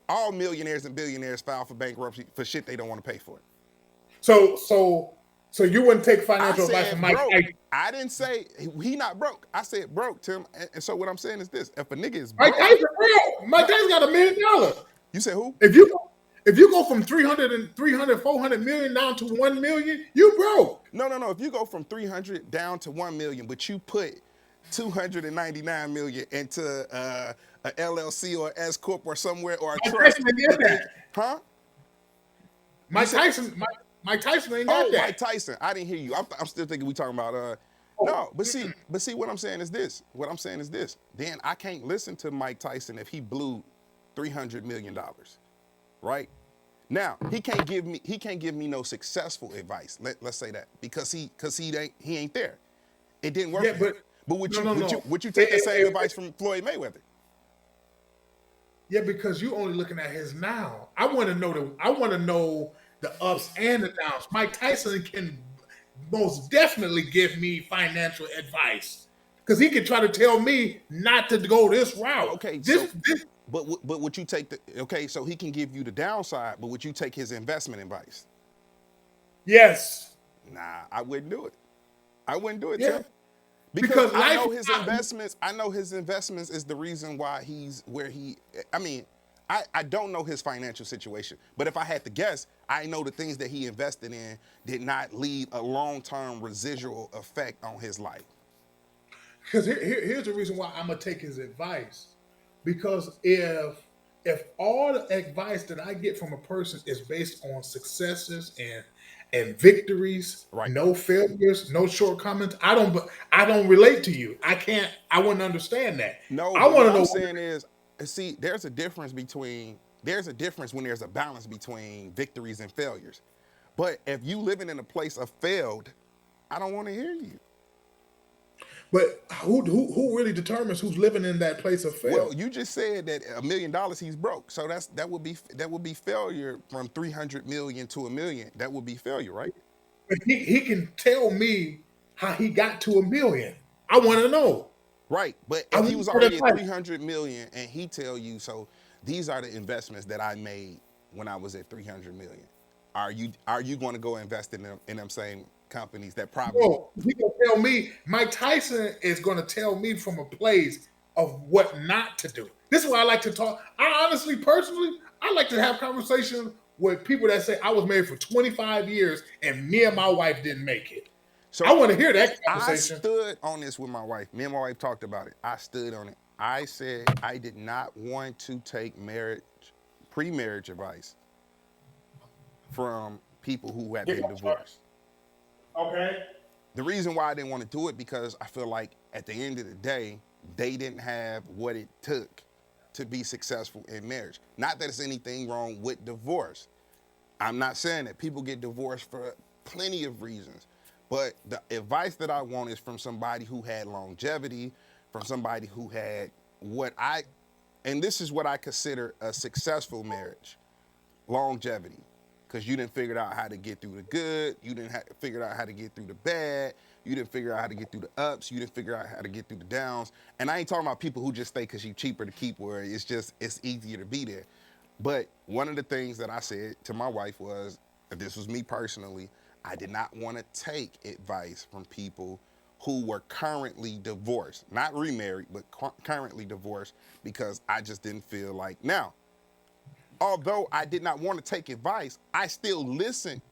all millionaires and billionaires file for bankruptcy for shit they don't want to pay for. So so so you wouldn't take I financial advice from said Mike broke. Tyson. I didn't say he not broke. I said broke, Tim. And so what I'm saying is this: if a nigga is Mike broke, Tyson real. Mike no, Tyson got $1 million. you said who? If you if you go from 400 million down to 1 million, you broke. No. If you go from 300 down to 1 million, but you put 299 million into a LLC or S corp or somewhere or a Mike trust Tyson ain't got that they, that. huh? You Mike said, Tyson, Mike Tyson ain't got oh, that. Mike Tyson. I didn't hear you. I'm still thinking we talking about Oh, no, but see, what I'm saying is this. What I'm saying is this. Then I can't listen to Mike Tyson if he blew $300 million, right? Now he can't give me no successful advice. Let's say that because he ain't there. It didn't work yeah, for but him. But No, no, no. would you take the same If, advice from Floyd Mayweather? yeah, because you only looking at his now. I want to know the ups and the downs. Mike Tyson can most definitely give me financial advice because he can try to tell me not to go this route. Okay, so This but would you take the okay? So he can give you the downside, but would you take his investment advice? yes, Nah, I wouldn't do it. I wouldn't do it, yeah, Tim. Because because I life know is his not. investments. I know his investments is the reason why he's where he. I mean, I don't know his financial situation, but if I had to guess, I know the things that he invested in did not leave a long-term residual effect on his life. Because here's the reason why I'm gonna take his advice. Because if all the advice that I get from a person is based on successes and victories, Right. no failures, no shortcomings, I don't relate to you. I can't. I wouldn't understand that. No, I but what want to I'm know. saying is, see, there's a difference when there's a balance between victories and failures. But if you living in a place of failed, I don't want to hear you. But who really determines who's living in that place of Well, fail? you just said that $1 million he's broke, so that would be failure from 300 million to a million. That would be failure, right? But he can tell me how he got to 1 million. I want to know. Right. But I if want he to was know that already at fight. 300 million and he tell you, so these are the investments that I made when I was at 300 million. Are you going to go invest in them same companies that probably No, he gonna tell me. Mike Tyson is gonna tell me from a place of what not to do. This is why I like to talk. I honestly, personally, I like to have conversations with people that say I was married for 25 years and me and my wife didn't make it. I so want to hear that I conversation. stood on this with my wife. Me and my wife talked about it. I stood on it. I said I did not want to take pre-marriage advice from people who had Get been my truck. divorced. Okay. The reason why I didn't want to do it because I feel like at the end of the day, they didn't have what it took to be successful in marriage. Not that there's anything wrong with divorce. I'm not saying that people get divorced for plenty of reasons. But the advice that I want is from somebody who had longevity, from somebody who had what I, and this is what I consider a successful marriage, longevity. Because you didn't figure out how to get through the good, you didn't figure out how to get through the bad, you didn't figure out how to get through the ups, you didn't figure out how to get through the downs. And I ain't talking about people who just stay because you cheaper to keep where it's easier to be there. But one of the things that I said to my wife was, if this was me personally, I did not want to take advice from people who were currently divorced, not remarried, but currently divorced, because I just didn't feel like. Now, although I did not want to take advice, I still listened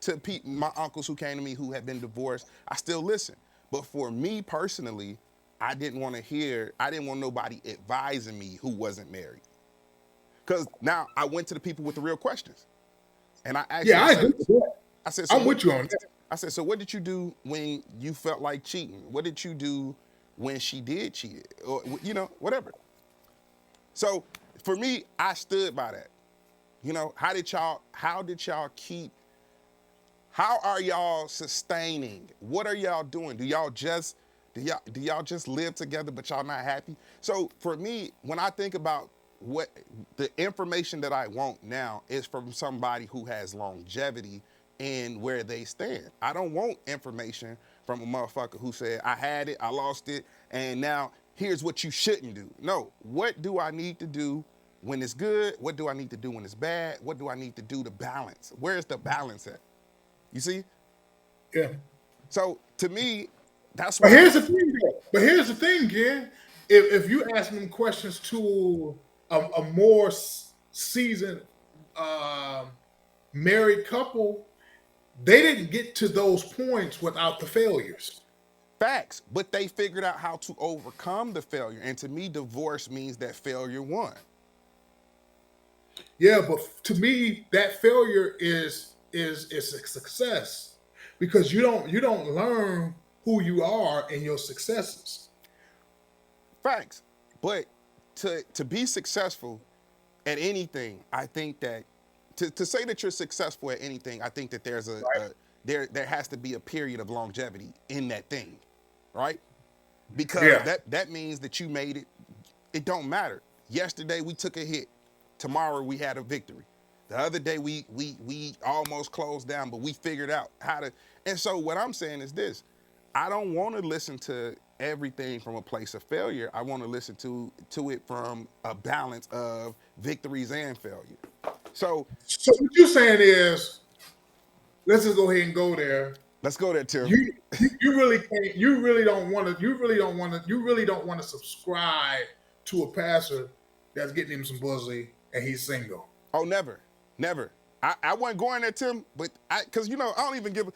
to my uncles who came to me who had been divorced. I still listen. But for me personally, I didn't want nobody advising me who wasn't married. Because now I went to the people with the real questions. And I asked them, Yeah, I agree with that. I said, so I'm what with you on that. I said, so what did you do when you felt like cheating? What did you do when she did cheat? Or whatever. So for me, I stood by that. How are y'all sustaining? What are y'all doing? Do y'all just live together but y'all not happy? So for me, when I think about what the information that I want now is from somebody who has longevity in where they stand. I don't want information from a motherfucker who said, I had it, I lost it, and now here's what you shouldn't do. No, what do I need to do when it's good? What do I need to do when it's bad? What do I need to do to balance? Where's the balance at? You see? Yeah. So to me, that's But why here's the thing, though. But here's the thing, Ken. If you ask them questions to a more seasoned um married couple, they didn't get to those points without the failures. facts, but they figured out how to overcome the failure. And to me, divorce means that failure won. Yeah, but to me, that failure is a success because you don't learn who you are in your successes. Facts. But to be successful at anything, I think that to say that you're successful at anything, I think that there has to be a period of longevity in that thing, right? because Yeah. that means that you made it. It don't matter. Yesterday we took a hit. Tomorrow we had a victory. The other day we almost closed down, but we figured out how to. And so what I'm saying is this: I don't want to listen to everything from a place of failure. I want to listen to it from a balance of victories and failure. So So what you're saying is, let's just go ahead and go there. let's go there, Tim. You really can't. You really don't want to. You really don't want to. You really don't want to subscribe to a pastor that's getting him some pussy and he's single. Oh, never, never. I wasn't going there, Tim, but because I don't even give.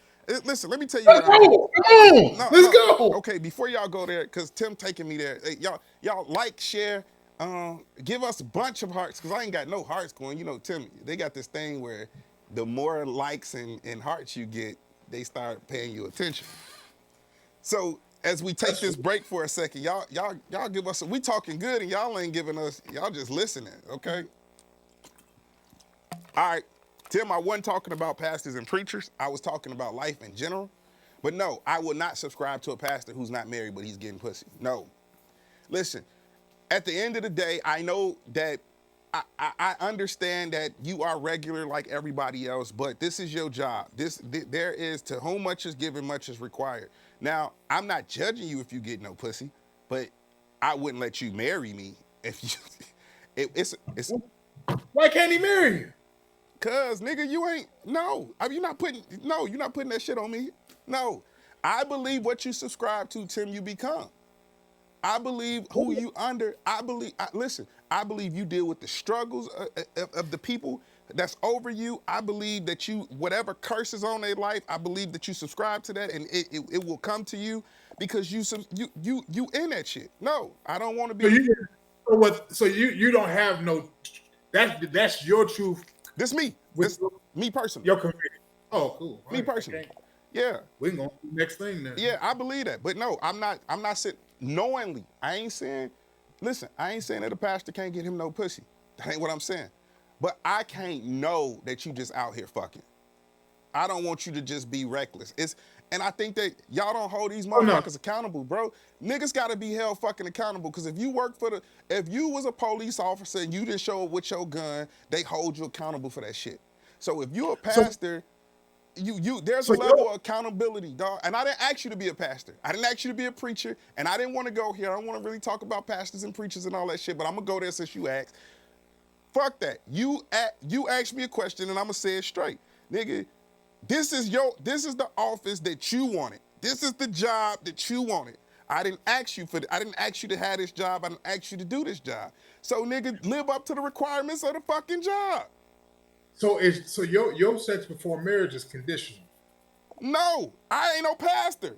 Listen, let me tell you what Let's I do. go. Come on. No, Let's no. go. Okay, before y'all go there, because Tim taking me there. Hey, y'all like, share, give us a bunch of hearts, because I ain't got no hearts going. Tim, they got this thing where the more likes and hearts you get, they start paying you attention. So as we take this break for a second, y'all give us. We talking good, and y'all ain't giving us. Y'all just listening, okay? All right, Tim, I wasn't talking about pastors and preachers. I was talking about life in general. But no, I will not subscribe to a pastor who's not married, but he's getting pussy. No. Listen, at the end of the day, I know that I understand that you are regular like everybody else, but this is your job. There is, to whom much is given, much is required. Now, I'm not judging you if you get no pussy, but I wouldn't let you marry me if you. It's Why can't he marry you? Cause nigga, you ain't you're not putting that shit on me. No. I believe what you subscribe to, Tim, you become. I believe who you under. Listen, I believe you deal with the struggles of the people that's over you. I believe that whatever curses on their life, I believe that you subscribe to that and it will come to you because you in that shit. No, I don't want to So be. you so what? So you don't have no. That's your truth This me. with This me personally. your conviction. Oh, cool. All Me right, personally. okay. Yeah. We can go to the next thing then. Yeah, I believe that. But no, I'm not saying knowingly. Listen, I ain't saying that a pastor can't get him no pussy. That ain't what I'm saying. But I can't know that you just out here fucking. I don't want you to just be reckless. And I think that y'all don't hold these Oh no. motherfuckers accountable, bro. Niggas gotta be held fucking accountable. Cause if you was a police officer and you didn't show up with your gun, they hold you accountable for that shit. So if you're a So pastor, there's a so level of accountability, dog. And I didn't ask you to be a pastor. I didn't ask you to be a preacher. And I didn't want to go here. I don't want to really talk about pastors and preachers and all that shit, but I'm gonna go there since you asked. Fuck that. You asked me a question and I'm gonna say it straight. Nigga, this is the office that you wanted. This is the job that you wanted. I didn't ask you I didn't ask you to have this job. I didn't ask you to do this job. So nigga, live up to the requirements of the fucking job. so your sex before marriage is conditional. No, I ain't no pastor.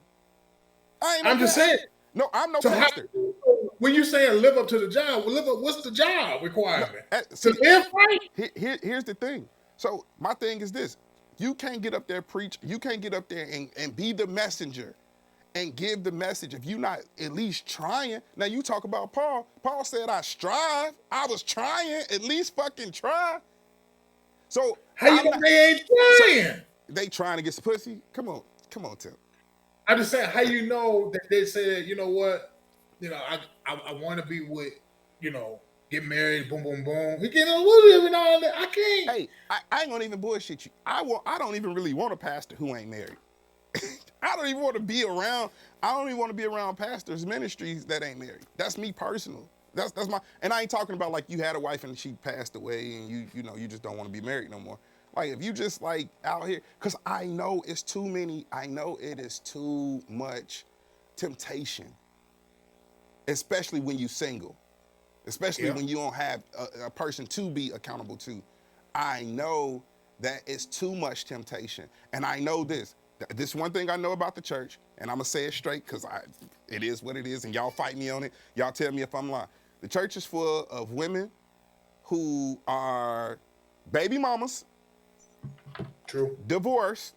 I ain't no I'm just saying. pastor. No, I'm no So how pastor. when you saying live up to the job, well, live up, what's the job No, requirement? To see, live right? here's the thing. So my thing is this: you can't get up there preach. You can't get up there and be the messenger and give the message if you're not at least trying. Now you talk about Paul. Paul said, "I strive. I was trying. At least fucking try." So How you I'm know not. they ain't So trying? they trying to get some pussy. Come on, Tim. I'm just saying how you know that they said, you know what, I want to be with, get married, boom, boom, boom. He getting a little every now and then. I can't. Hey, I ain't gonna even bullshit you. I don't even really want a pastor who ain't married. I don't even want to be around. I don't even want to be around pastors, ministries that ain't married. That's me personal. That's my. And I ain't talking about like you had a wife and she passed away and you just don't want to be married no more. Like if you just like out here, cause I know it's too many. I know it is too much temptation, especially when you single, especially Yeah. when you don't have a person to be accountable to. I know that it's too much temptation, and I know this. This one thing I know about the church, and I'm gonna say it straight because it is what it is, and y'all fight me on it. Y'all tell me if I'm lying. The church is full of women who are baby mamas, True. divorced,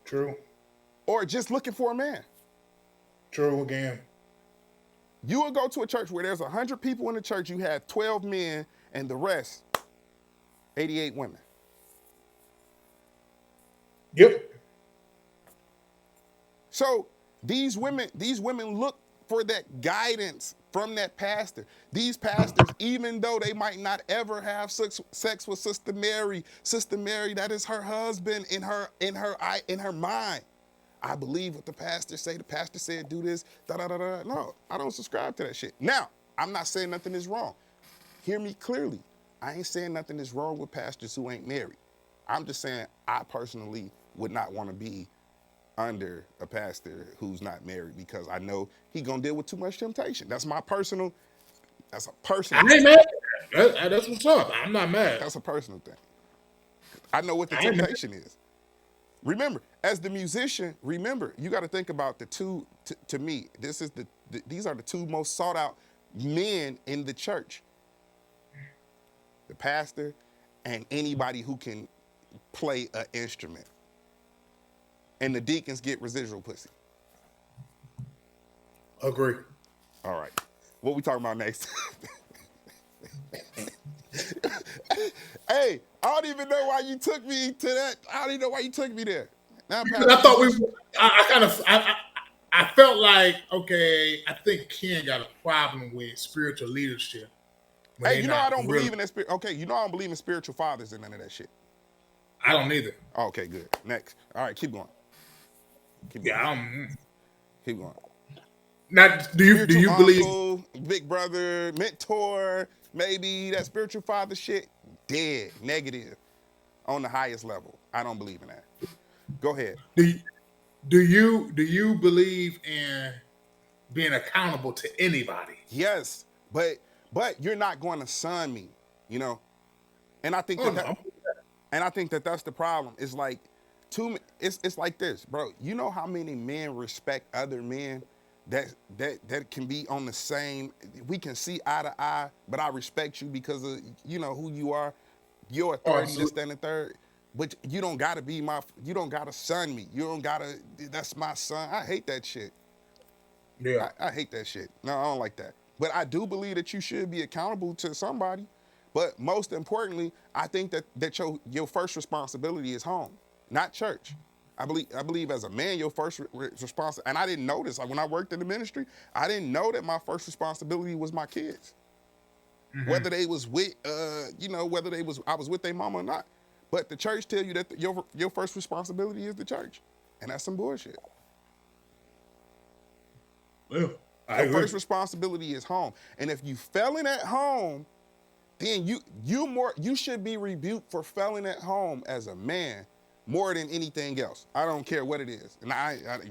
True. or just looking for a man. True again. You will go to a church where there's 100 people in the church, you have 12 men, and the rest, 88 women. Yep. So these women look for that guidance from that pastor. These pastors, even though they might not ever have sex with Sister Mary, that is her husband in her mind. I believe what the pastor say. The pastor said do this, da da da da. No, I don't subscribe to that shit. Now, I'm not saying nothing is wrong. Hear me clearly. I ain't saying nothing is wrong with pastors who ain't married. I'm just saying I personally would not want to be under a pastor who's not married because I know he gonna deal with too much temptation. That's a personal I thing. ain't mad. That's what's up. I'm not mad. That's a personal thing. I know what the I ain't mad. temptation is. Remember, as the musician, remember, you got to think about the two, to me, these are the two most sought out men in the church. The pastor and anybody who can play an instrument. And the deacons get residual pussy. Agree. All right. What we talking about next? Hey, I don't even know why you took me to that. I don't even know why you took me there. Now, Because I thought I felt like, okay, I think Ken got a problem with spiritual leadership. Hey, you know I don't believe in that spirit. Okay, you know I don't believe in spiritual fathers and none of that shit. I don't either. Okay, good. Next. All right, keep going. Keep going. Yeah, Keep going. Now, do you believe uncle, big brother, mentor, maybe that spiritual father shit? Dead, negative, on the highest level. I don't believe in that. Go ahead. do you believe in being accountable to anybody? Yes, but you're not going to son me, you know. And I think I think that that's the problem. It's like it's like this, bro. You know how many men respect other men that can be on the same, we can see eye to eye, but I respect you because of who you are, your authority to stand in third. But you don't gotta you don't gotta son me. You don't gotta, that's my son. I hate that shit. Yeah. I hate that shit. No, I don't like that. But I do believe that you should be accountable to somebody. But most importantly, I think that your first responsibility is home, not church. I believe as a man, your first responsibility, and I didn't know this. Like when I worked in the ministry, I didn't know that my first responsibility was my kids. Mm-hmm. Whether they was with, whether I was with their mama or not. But the church tell you that your first responsibility is the church. And that's some bullshit. Well, your first responsibility is home. And if you failing at home, then you should be rebuked for failing at home as a man more than anything else. I don't care what it is. And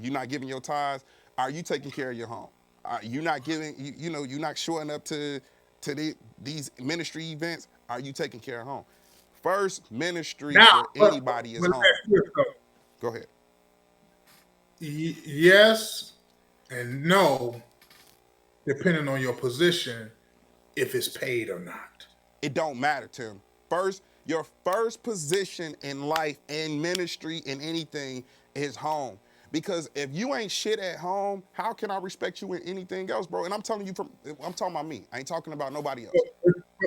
you're not giving your tithes. Are you taking care of your home? You're not giving, you're not showing up to these ministry events. Are you taking care of home? First ministry for anybody is home. Go ahead. Yes and no, depending on your position, if it's paid or not. It don't matter, Tim. First, your first position in life, in ministry, in anything is home. Because if you ain't shit at home, how can I respect you in anything else, bro? And I'm telling you I'm talking about me. I ain't talking about nobody else.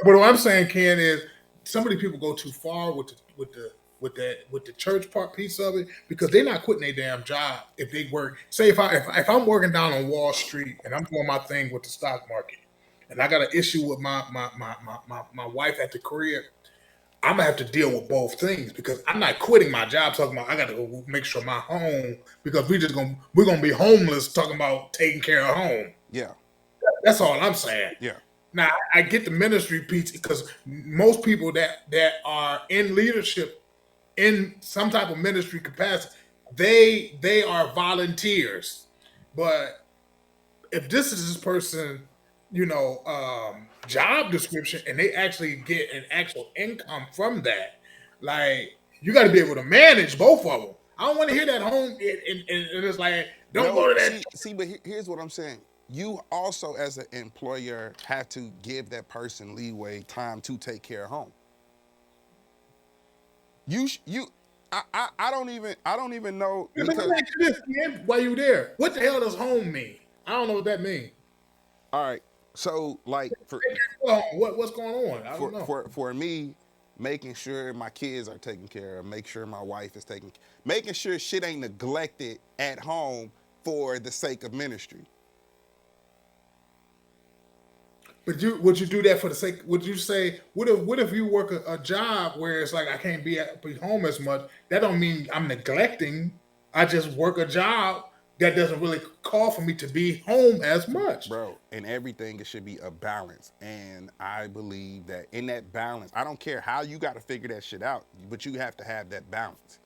But what I'm saying, Ken, is some of these people go too far with the church part piece of it because they're not quitting their damn job if they work. Say if I'm working down on Wall Street and I'm doing my thing with the stock market, and I got an issue with my wife at the crib, I'm gonna have to deal with both things because I'm not quitting my job talking about I gotta go make sure my home, because we're gonna be homeless talking about taking care of home. Yeah. That's all I'm saying. Yeah. Now I get the ministry piece because most people that are in leadership in some type of ministry capacity, they are volunteers. But if this is this person, job description and they actually get an actual income from that, like you got to be able to manage both of them. I don't want to hear that home and it's like don't go to that. See, but here's what I'm saying. You also, as an employer, have to give that person leeway, time to take care of home. I don't even know. Because, let me ask you this, man, while you there, what the hell does home mean? I don't know what that means. All right, so like what's going on? I don't know. For me, making sure my kids are taken care of, make sure my wife is making sure shit ain't neglected at home for the sake of ministry. But would you do that for the sake? Would you say what if you work a job where it's like I can't be home as much? That don't mean I'm neglecting. I just work a job that doesn't really call for me to be home as much. Bro, in everything, it should be a balance. And I believe that in that balance, I don't care how you got to figure that shit out, but you have to have that balance.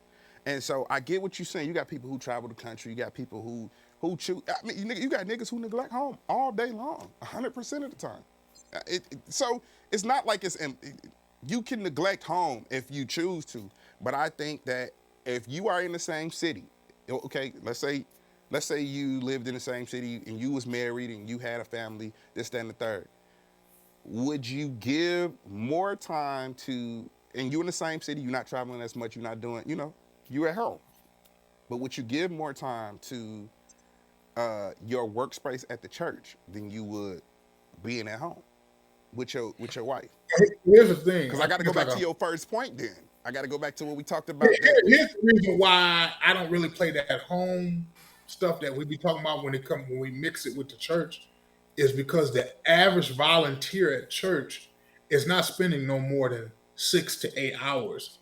And so I get what you're saying. You got people who travel the country. You got people who choose. I mean, you got niggas who neglect home all day long, 100% of the time. So it's not like you can neglect home if you choose to. But I think that if you are in the same city, okay, let's say you lived in the same city and you was married and you had a family, this, that, and the third. Would you give more time to, and you in the same city, you're not traveling as much, you're not doing, you're at home. But would you give more time to your workspace at the church than you would being at home with your wife? Here's the thing. Because I I got think to go it's back like to a your first point. Then I got to go back to what we talked about. here's the reason why I don't really play that home stuff that we be talking about when we mix it with the church is because the average volunteer at church is not spending no more than 6 to 8 hours.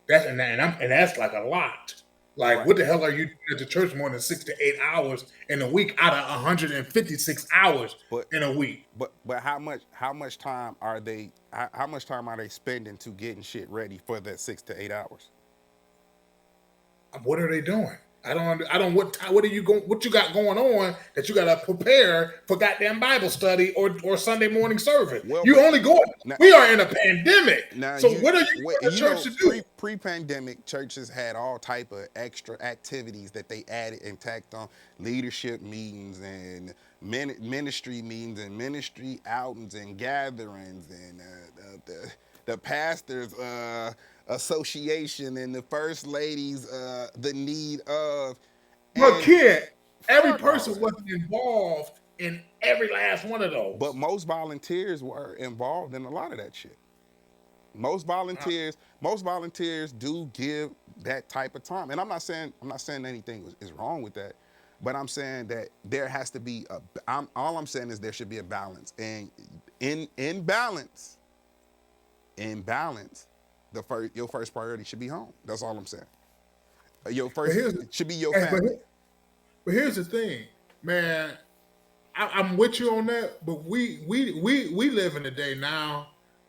And that's like a lot. Like, Right. what the hell are you doing at the church more than 6 to 8 hours in a week out of 156 hours But in a week? but how much time are they how much time are they spending to getting shit ready for that 6 to 8 hours? What are they doing? I don't. What are you going? What you got going on that you got to prepare for goddamn Bible study or Sunday morning service? Well, You but only go. now, We are in a pandemic. now So you what are you wait, going to church to do? pre-pandemic churches had all type of extra activities that they added and tacked on, leadership meetings and ministry meetings and ministry outings and gatherings and the pastors association and the first ladies the need of, But and kid, every fuck all person that. wasn't involved in every last one of But those. most volunteers were involved in a lot of that shit. Most volunteers do give that type of time, and I'm not saying anything is wrong with that, but I'm saying that there has to be all I'm saying is there should be a balance, and in balance, your first priority should be home. That's all I'm saying. Your But first here's should be your hey, family. but here's the thing, man. I'm with you on that, but we live in a day now.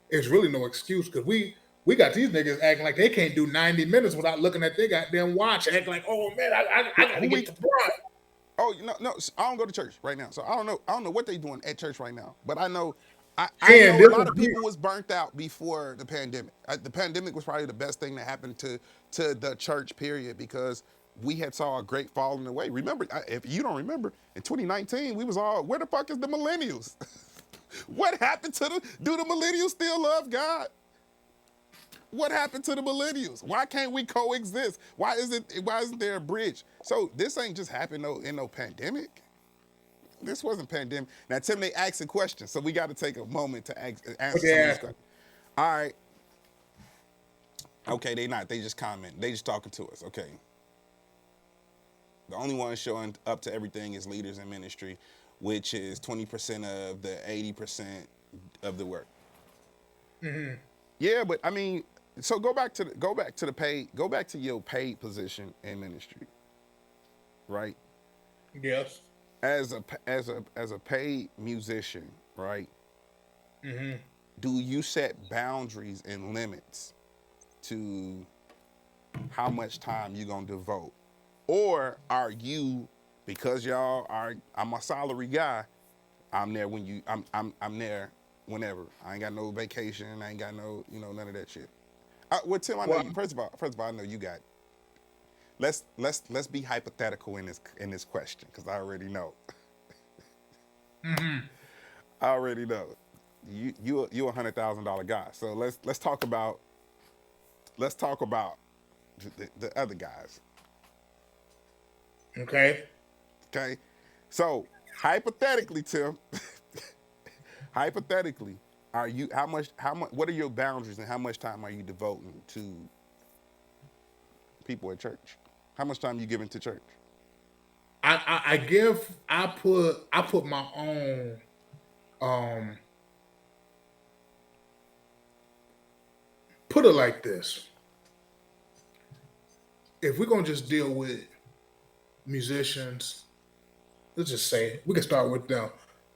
It's really no excuse because we got these niggas acting like they can't do 90 minutes without looking at their goddamn watch, acting like, oh man, I got Who to get we to brunch. Oh no, no, I don't go to church right now, so I don't know. I don't know what they doing at church right now, but I know, I And know a this lot is of people was burnt out before the pandemic. The pandemic was probably the best thing that happened to the church period because we had saw a great falling away. Remember, if you don't remember, in 2019 we was all, where the fuck is the millennials? What happened to the? Do the millennials still love God? What happened to the millennials? Why can't we coexist? Why isn't there a bridge? So this ain't just happened in no pandemic. This wasn't pandemic. Now Tim, they asked a question, so we got to take a moment to what answer they some of these asking. questions. All right. Okay, they not. They just comment. They just talking to us. Okay. The only one showing up to everything is leaders in ministry, which is 20% of the 80% of the work. Yeah, but I mean, so go back to your paid position in ministry, right? Yes. As a paid musician, right? Do you set boundaries and limits to how much time you're gonna devote, or are you, because y'all are, I'm a salary guy, I'm there when you I'm there whenever. I ain't got no vacation, I ain't got no, none of that shit. Well, Tim, I know Well, you. First of all, I know you got. Let's be hypothetical in this question because I already know. I already know. You $100,000 guy. So let's talk about the other guys. okay. Okay. So hypothetically, Tim, hypothetically, are you how much what are your boundaries and how much time are you devoting to people at church? How much time you giving to church? I put my own um put it like this: if we're gonna just deal with musicians, let's just say we can start with them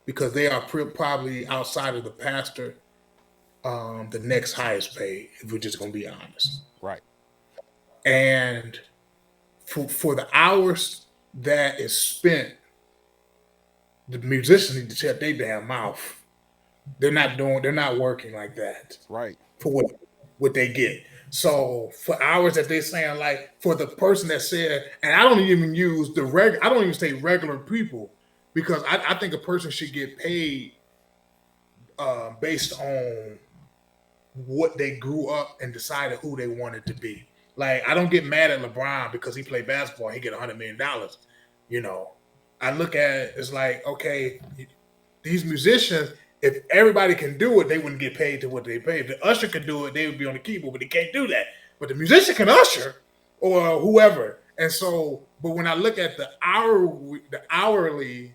because they are probably outside of the pastor, the next highest paid. If we're just gonna be honest, Right. and for the hours that is spent, the musicians need to shut their damn mouth. They're not working like that Right. for what they get. So for hours that they're saying, like for the person that said, and I don't even use I don't even say regular people because I think a person should get paid based on what they grew up and decided who they wanted to be. Like I don't get mad at LeBron because he played basketball, he get $100 million. You know, I look at it, it's like, okay, these musicians, if everybody can do it, they wouldn't get paid to what they pay. If the usher could do it, they would be on the keyboard, but they can't do that. But the musician can usher or whoever. And so, but when I look at the hourly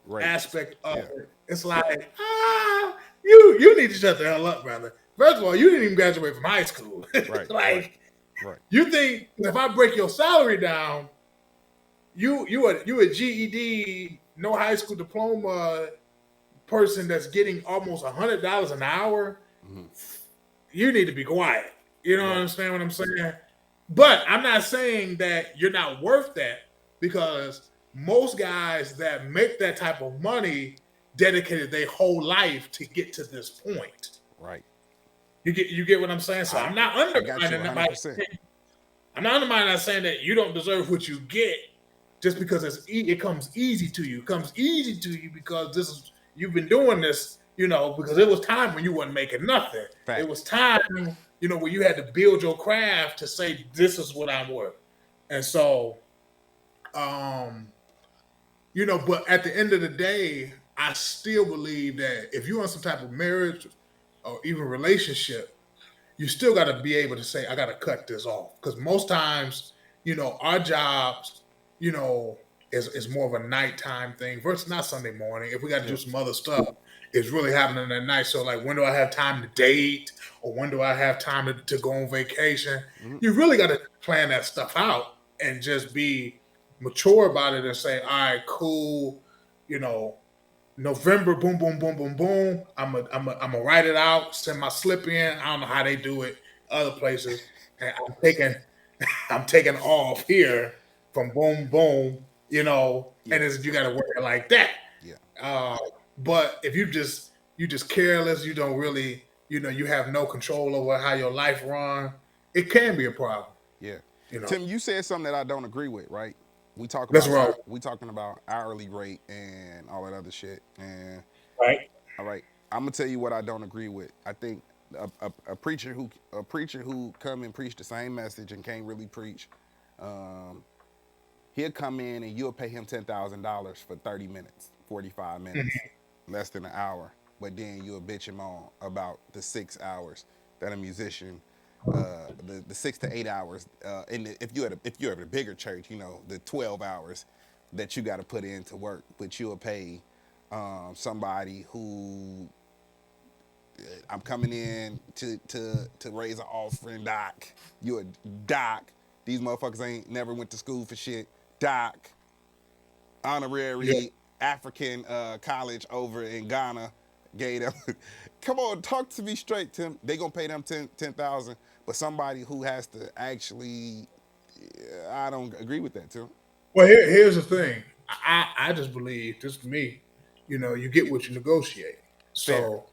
Rates. aspect of Yeah. it, it's like, you need to shut the hell up, brother. First of all, you didn't even graduate from high school. Right. Right. Like, Right. you think if I break your salary down, you a GED, no high school diploma person that's getting almost $100 an hour, Mm-hmm. you need to be quiet. You know what Right. I'm saying? What I'm saying? But I'm not saying that you're not worth that because most guys that make that type of money dedicated their whole life to get to this point. Right. You get what I'm saying? So I I'm not I got you undermining that. 100%. I'm not undermining that saying that you don't deserve what you get just because it comes easy to you. It comes easy to you because you've been doing this, because it was time when you wasn't making nothing. It was Facts. time, where you had to build your craft to say this is what I'm worth. And so, um, but at the end of the day, I still believe that if you're in some type of marriage or even relationship, you still got to be able to say, I got to cut this off. Because most times, our jobs, you know, is more of a nighttime thing versus not Sunday morning. If we got to do Yeah. some other stuff, it's really happening at night. So, like, when do I have time to date or when do I have time to go on vacation? Mm-hmm. You really got to plan that stuff out and just be mature about it and say, all right, cool, you know, November, boom, boom, boom, boom, boom. I'm gonna write it out, send my slip in. I don't know how they do it other places, and I'm taking off here from boom, boom, Yeah. and you got to work it like that. Yeah. Uh, but if you just careless, you don't really, you have no control over how your life run. It can be a problem. Yeah. You know, Tim, you said something that I don't agree with, right? let's roll. We talking about hourly rate and all that other shit. And Right. all right, I'm gonna tell you what I don't agree with. I think a preacher who come and preach the same message and can't really preach, um, he'll come in and you'll pay him $10,000 for 30 minutes, 45 minutes, Mhm. less than an hour. But then you'll bitch him on about the 6 hours that a musician, the 6 to 8 hours, and if you're at a bigger church, the 12 hours that you got to put in to work, but you'll pay somebody who I'm coming in to raise an offering, doc. You a doc. These motherfuckers ain't never went to school for shit. Doc, Yeah. honorary African college over in Ghana. Gave them. Come on, talk to me straight, Tim. They gonna pay them 10,000, but somebody who has to actually, I don't agree with that, Tim. Well, here's the thing. I just believe, just to me, you get what you negotiate. Fair, So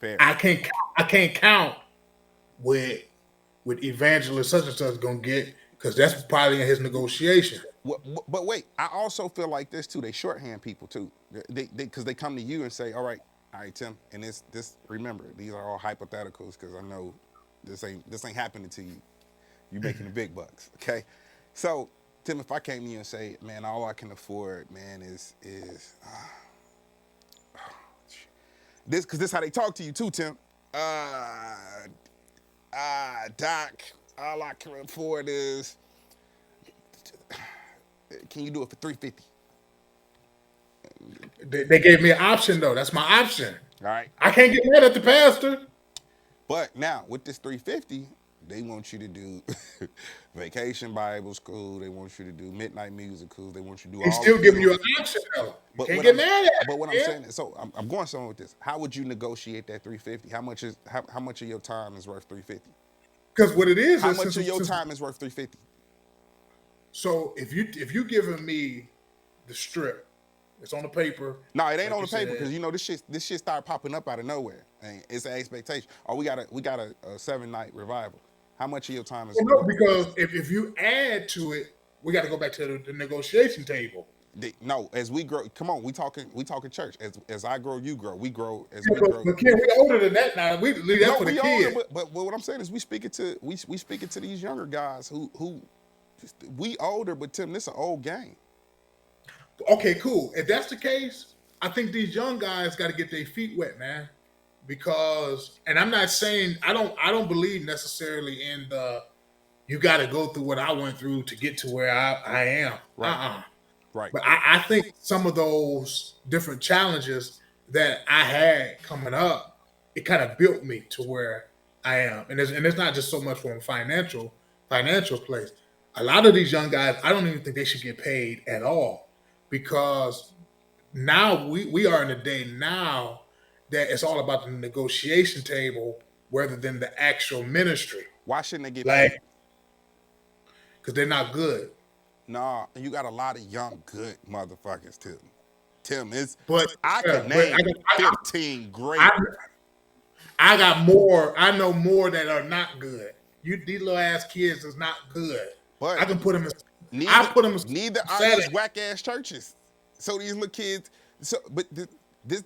fair. I can't count with evangelist such and such gonna get because that's probably in his negotiation. But wait, I also feel like this too. They shorthand people too. Because they come to you and say, all right, Tim, and this. Remember, these are all hypotheticals because I know this ain't happening to you. You making the big bucks, okay? So, Tim, if I came to you and say, man, all I can afford, man, is this because this how they talk to you too, Tim. Doc, all I can afford is. Can you do it for 350? They gave me an option though. That's my option. All right. I can't get mad at the pastor. But now with this 350, they want you to do vacation Bible school. They want you to do midnight musicals. They want you to do He's all the still giving you an funerals. option though. You But can't what get I'm mad at but what it, I'm man. saying is, so I'm going somewhere with this. How would you negotiate that 350? How much of your time is worth 350? Because what it How is much of your since time is worth 350? so if you giving me the strip, it's on the paper, No, it ain't like on you the paper said. because you know this shit started popping up out of nowhere. And it's an expectation. Oh, we got a 7 night revival. How much of your time is Well, no, because if you add to it, we got to go back to the negotiation table. no, as we grow, come on, we talking church. As I grow, you grow. We grow as Yeah, we grow. but Ken, we older than that now. We leave that No, for the we older, kid. but what I'm saying is we speaking to these younger guys who we older, but Tim, this an old game. Okay, cool. If that's the case, I think these young guys got to get their feet wet, man. Because, and I'm not saying I don't believe necessarily in the you got to go through what I went through to get to where I am. Right, right. But I think some of those different challenges that I had coming up, it kind of built me to where I am. And it's not just so much from a financial place. A lot of these young guys, I don't even think they should get paid at all because now we are in a day now that it's all about the negotiation table rather than the actual ministry. Why shouldn't they get Like, paid? because they're not good. Nah, you got a lot of young good motherfuckers too. Tim, it's But I could yeah, but name 15 I, great. I got more. I know more that are not good. These little ass kids is not good. But I can put them in. I neither put them in neither are Saturday. these whack ass churches. So these little kids. So, but this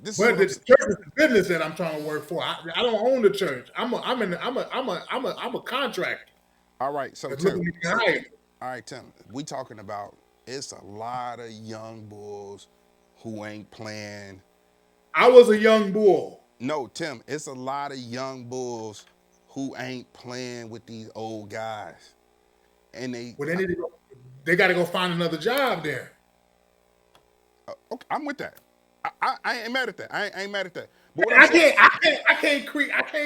is But what I'm. the church is the business that I'm trying to work for. I don't own the church. I'm a contractor All right, so that's Tim. looking to be hired. All right, Tim. We talking about it's a lot of young bulls who ain't playing. I was a young bull. No, Tim. It's a lot of young bulls who ain't playing with these old guys, and Well, they got to go find another job then. okay, I'm with that. I ain't mad at that. I ain't mad at that. But what I'm saying, I can't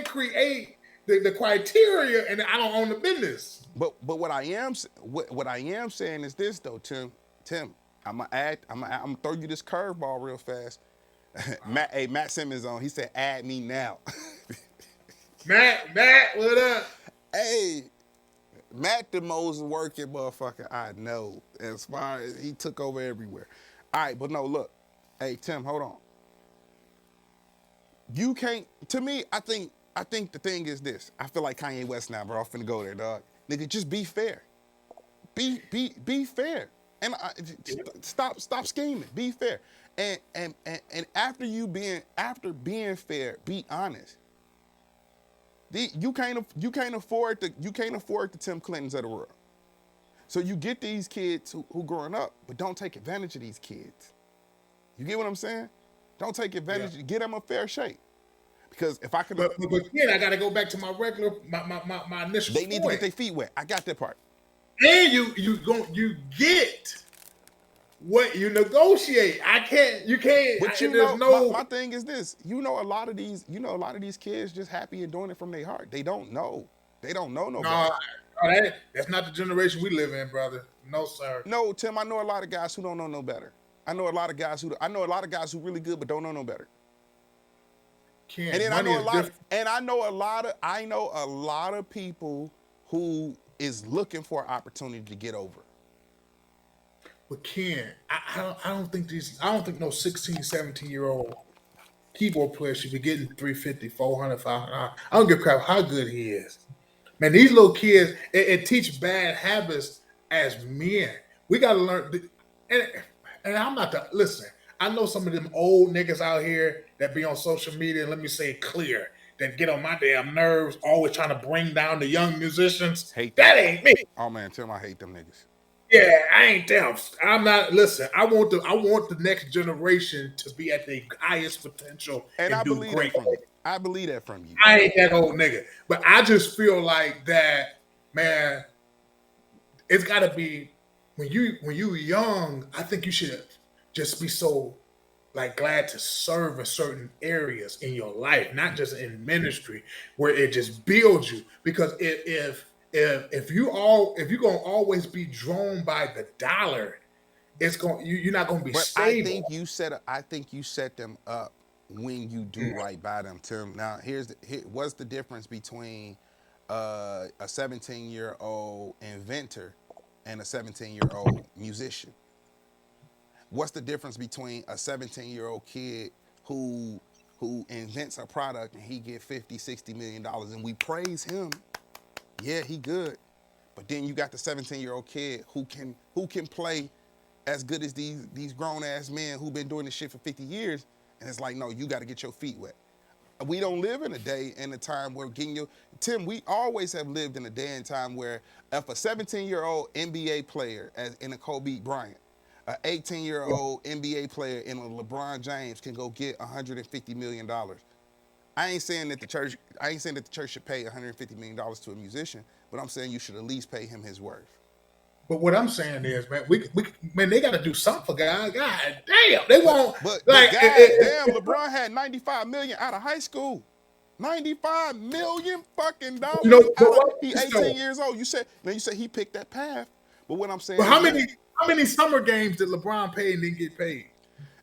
create the criteria, and I don't own the business. but what I am saying is this though, Tim. Tim, I'm gonna throw you this curveball real fast. Matt Simmons on. He said, "Add me now." Matt, what up? Hey, Matt the most working motherfucker I know. As far as he took over everywhere. All right, but no, look. Hey, Tim, hold on. You can't. To me, I think the thing is this. I feel like Kanye West now, bro. I'm finna go there, dog. Nigga, just be fair. Be fair. And stop scheming. Be fair. And after being fair, be honest. You can't afford the Tim Clintons of the world. So you get these kids who growing up, but don't take advantage of these kids. You get what I'm saying? Don't take advantage. Yeah. Get them a fair shake. Because if I could, But again, I got to go back to my initial they need to get point. their feet wet. I got that part. And you get what you negotiate. You can't. But There's no. my thing is this. A lot of these kids just happy and doing it from their heart. They don't know. They don't know no better. No, that's not the generation we live in, brother. No, sir. No, Tim, I know a lot of guys who don't know no better. I know a lot of guys who really good but don't know no better. Ken, And then money is different. I know a lot of people who is looking for an opportunity to get over. But Ken, I don't think no 16, 17-year-old keyboard player should be getting 350, 400, 500. I don't give a crap how good he is. Man, these little kids, it teach bad habits as men. We got to learn. And I'm not the, listen, I know some of them old niggas out here that be on social media, and let me say it clear, that get on my damn nerves, always trying to bring down the young musicians. Hate That them. ain't me. Oh man, Tim, I hate them niggas. Yeah, I ain't them. I'm not. Listen, I want the next generation to be at their highest potential And I and do believe great. that from you. I believe that from you. I ain't that old nigga, but I just feel like that, man. It's got to be when you young. I think you should just be so like glad to serve in certain areas in your life, not just in ministry, where it just builds you. Because if you're gonna always be drawn by the dollar, you're not gonna be But I stable. think you set them up when you do Mm. right by them, Tim. Now what's the difference between a 17-year-old inventor and a 17-year-old musician? What's the difference between a 17-year-old kid who who invents a product and he get 50, 60 million dollars and we praise him? Yeah, he good. But then you got the 17-year-old kid who can play as good as these grown ass men who've been doing this shit for 50 years. And it's like, no, you got to get your feet wet. We don't live in a day and a time where getting your Tim. We always have lived in a day and time where if a 17-year-old NBA player, as in a Kobe Bryant, an 18-year-old NBA player in a LeBron James can go get $150 million. I ain't saying that the church. I ain't saying that the church should pay $150 million to a musician, but I'm saying you should at least pay him his worth. But what I'm saying is, man, man, they got to do something for God. God damn, they But won't but but like. God damn, LeBron had 95 million out of high school. 95 million fucking You know, dollars but out of what he is though? 18 years old. You said he picked that path. But what I'm But saying is this. how many summer games did LeBron pay and didn't get paid?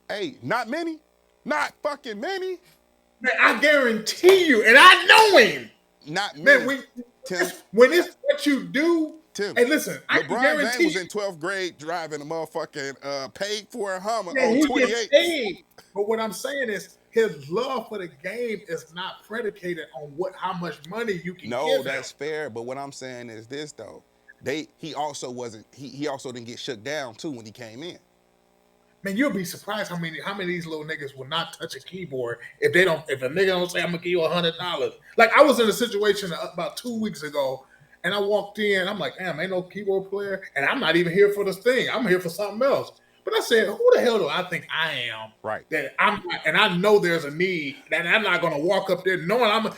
Hey, not many. Not fucking many. Man, I guarantee you, and I know him. Not Man, many. Tim, when it's what you do, Tim. hey, listen, I can LeBron James guarantee was you in 12th grade driving a motherfucking paid for a Hummer that on he gets 28. paid. But what I'm saying is his love for the game is not predicated on how much money you can No, give him. that's fair. But what I'm saying is this though. He also wasn't he also didn't get shook down too when he came in. Man, you'll be surprised how many of these little niggas will not touch a keyboard if a nigga don't say I'm gonna give you $100. Like I was in a situation about 2 weeks ago, and I walked in, I'm like, damn, ain't no keyboard player, and I'm not even here for this thing. I'm here for something else. But I said, who the hell do I think I am? Right. That I'm and I know there's a need that I'm not gonna walk up there knowing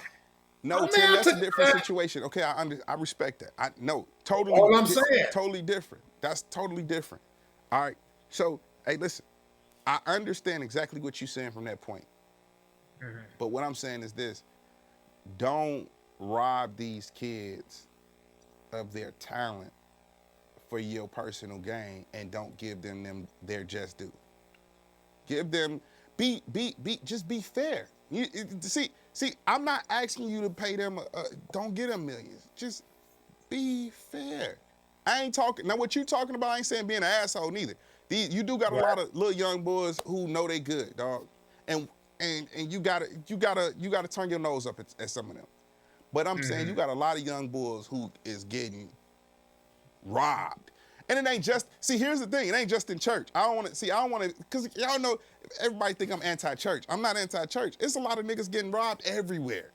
No, man, Tim, I that's a took different situation. Okay, I respect that. I no, all I'm saying. totally different. That's totally different. All right. So, hey, listen, I understand exactly what you're saying from that point. Mhm. But what I'm saying is this: don't rob these kids of their talent for your personal gain, and don't give them their just due. Give them just be fair. See, I'm not asking you to pay them. Don't get them millions. Just be fair. I ain't talking now. What you talking about? I ain't saying being an asshole neither. You do got a lot Right. of little young boys who know they good, dog, and and you gotta turn your nose up at some of them. But I'm saying you Mhm. got a lot of young boys who is getting robbed. And it ain't just, see, here's the thing, it ain't just in church. I don't want to, because y'all know, everybody think I'm anti-church. I'm not anti-church. It's a lot of niggas getting robbed everywhere.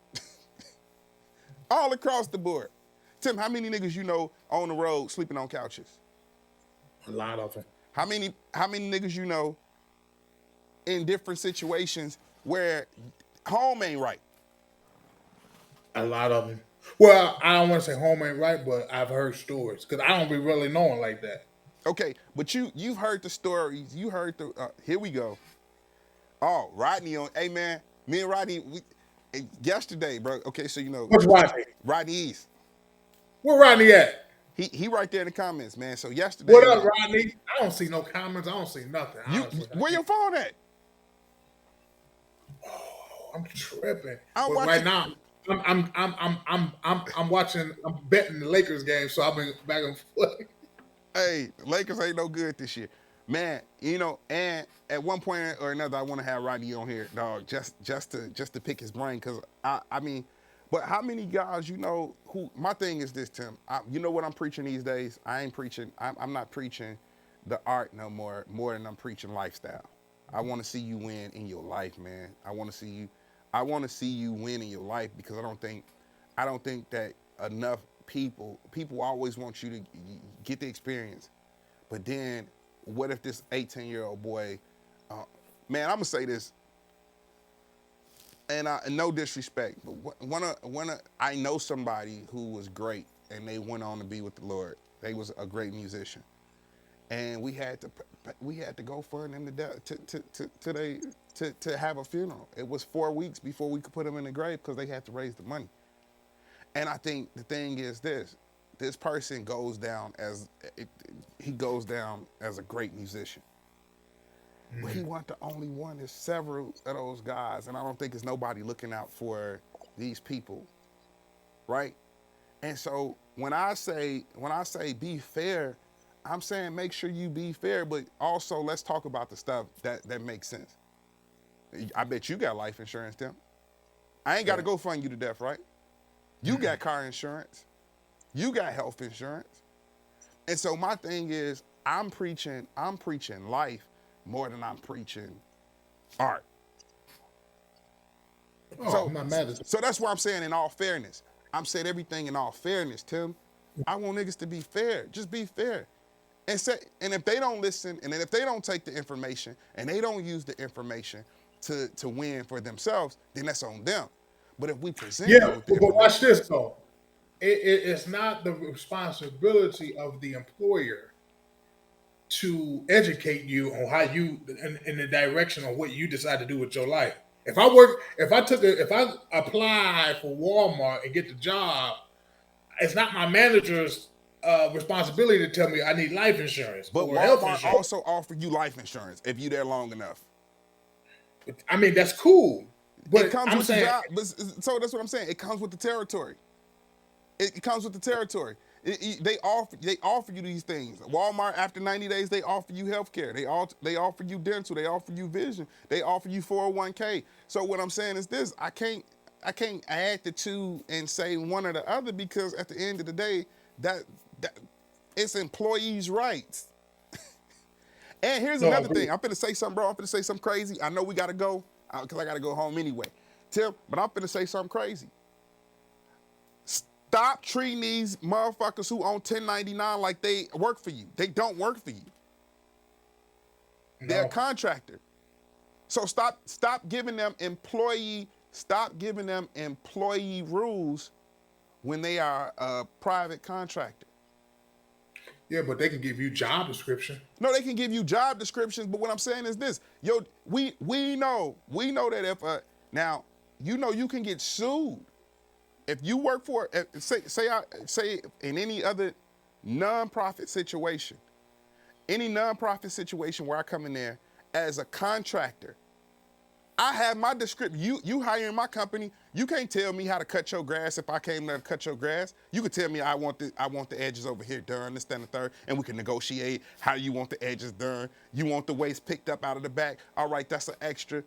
All across the board. Tim, how many niggas you know on the road sleeping on couches? A lot of them. How many niggas you know in different situations where home ain't right? A lot of them. Well, I don't want to say home ain't right, but I've heard stories because I don't be really knowing like that. Okay, but you've heard the stories. You heard here we go. Oh, Rodney on. Hey man, me and Rodney yesterday, bro. Okay, so What's Rodney? Rodney East. Where Rodney at? He right there in the comments, man. So yesterday, What up, man, Rodney? I don't see no comments. I don't see nothing. you Honestly, where your phone at? oh, I'm tripping. I'm But right watching. now, I'm watching. I'm betting the Lakers game, so I've been back and forth. Hey, the Lakers ain't no good this year, man. And at one point or another, I want to have Rodney on here, dog, just to pick his brain, cause I mean, but how many guys you know who? My thing is this, Tim. You know what I'm preaching these days? I ain't preaching. I'm not preaching the art no more than I'm preaching lifestyle. I want to see you win in your life, man. I want to see you. I want to see you win in your life because I don't think that enough people always want you to get the experience, but then what if this 18-year-old boy, uh, man, I'm gonna say this, and no disrespect, but I know somebody who was great and they went on to be with the Lord. They was a great musician, and we had to we had to go for them to have a funeral. It was 4 weeks before we could put them in the grave because they had to raise the money. And I think the thing is this person goes down as he goes down as a great musician. But he wasn't the only one. There's several of those guys, and I don't think there's nobody looking out for these people, right? And so when I say be fair, I'm saying make sure you be fair, but also let's talk about the stuff that makes sense. I bet you got life insurance, Tim. I ain't got to go fund you to death, right? You got car insurance. You got health insurance. And so my thing is, I'm preaching life more than I'm preaching art. Oh, I'm not mad at So that's why I'm saying in all fairness. I'm saying everything in all fairness, Tim. I want niggas to be fair. Just be fair. And if they don't listen, and if they don't take the information, and they don't use the information to win for themselves, then that's on them. But if we present them with the but watch information, this though. It's not the responsibility of the employer to educate you on how you in the direction of what you decide to do with your life. If I apply for Walmart and get the job, it's not my manager's responsibility to tell me I need life insurance but or health Walmart insurance. also offer you life insurance if you're there long enough. I mean, that's cool, It but comes I'm with the saying, job. So that's what I'm saying. It comes with the territory. It comes with the territory. They offer you these things. Walmart, after 90 days, they offer you health care. They offer you dental. They offer you vision. They offer you 401k. So what I'm saying is this: I can't add the two and say one or the other, because at the end of the day, that it's employees' rights. And here's no, I another agree. thing. I'm finna say something, bro. I'm finna say something crazy. I know we gotta go, because I gotta go home anyway. Tim, but I'm finna say something crazy. Stop treating these motherfuckers who own 1099 like they work for you. They don't work for you. They're a No, contractor. So stop giving them employee rules when they are a private contractor. yeah, but they can give you job description. No, they can give you job descriptions, but what I'm saying is this: yo, we know that if now you know you can get sued if you work for say in any other nonprofit situation, where I come in there as a contractor. I have my description. You hiring my company. You can't tell me how to cut your grass if I came there to cut your grass. You could tell me I want the edges over here done, this, that, and the third, and we can negotiate how you want the edges done. You want the waste picked up out of the back. All right, that's an extra.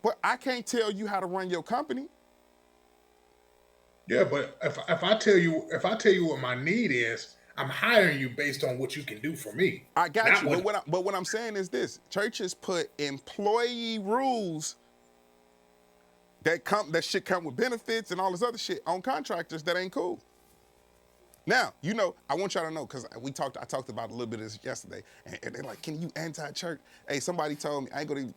But I can't tell you how to run your company. Yeah, but if I tell you what my need is, I'm hiring you based on what you can do for me, I got not you. what. But what I'm saying is this: churches put employee rules that shit come with benefits and all this other shit on contractors that ain't cool. Now, I want y'all to know, because I talked about a little bit of this yesterday, and they're like, can you anti-church? Hey, somebody told me, I ain't gonna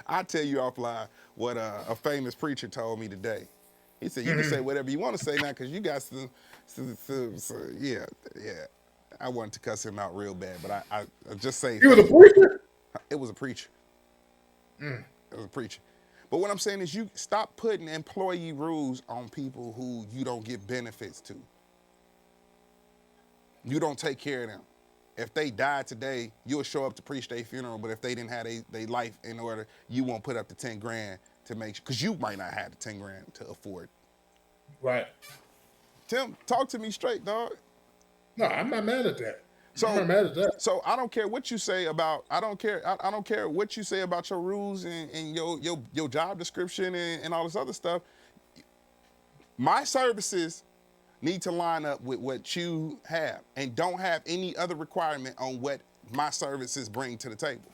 I'll tell you offline what a famous preacher told me today. He said, you can say whatever you want to say now, because you got yeah. I wanted to cuss him out real bad, but I just say He was a preacher. it was a preacher. It was a preacher. But what I'm saying is, you stop putting employee rules on people who you don't give benefits to. You don't take care of them. If they died today, you'll show up to preach their funeral, but if they didn't have their life in order, you won't put up the 10 grand to make sure, because you might not have the 10 grand to afford. Right. Tim, talk to me straight, dog. No, I'm not mad at that. I'm So, not mad at that. so I don't care what you say about. I don't care. I don't care what you say about your rules and your job description and all this other stuff. My services need to line up with what you have, and don't have any other requirement on what my services bring to the table.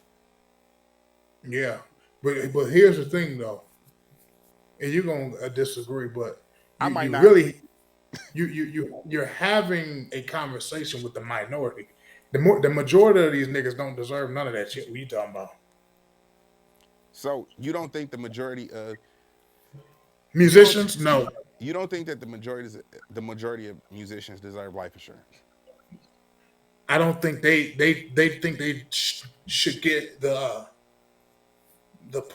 Yeah, but here's the thing though, and you're gonna disagree, but I you might you not. really you're having a conversation with the minority. The majority of these niggas don't deserve none of that shit. What you talking about? So you don't think the majority of you don't Musicians? No. you don't think that the majority of musicians deserve life insurance? I don't think they think they should get the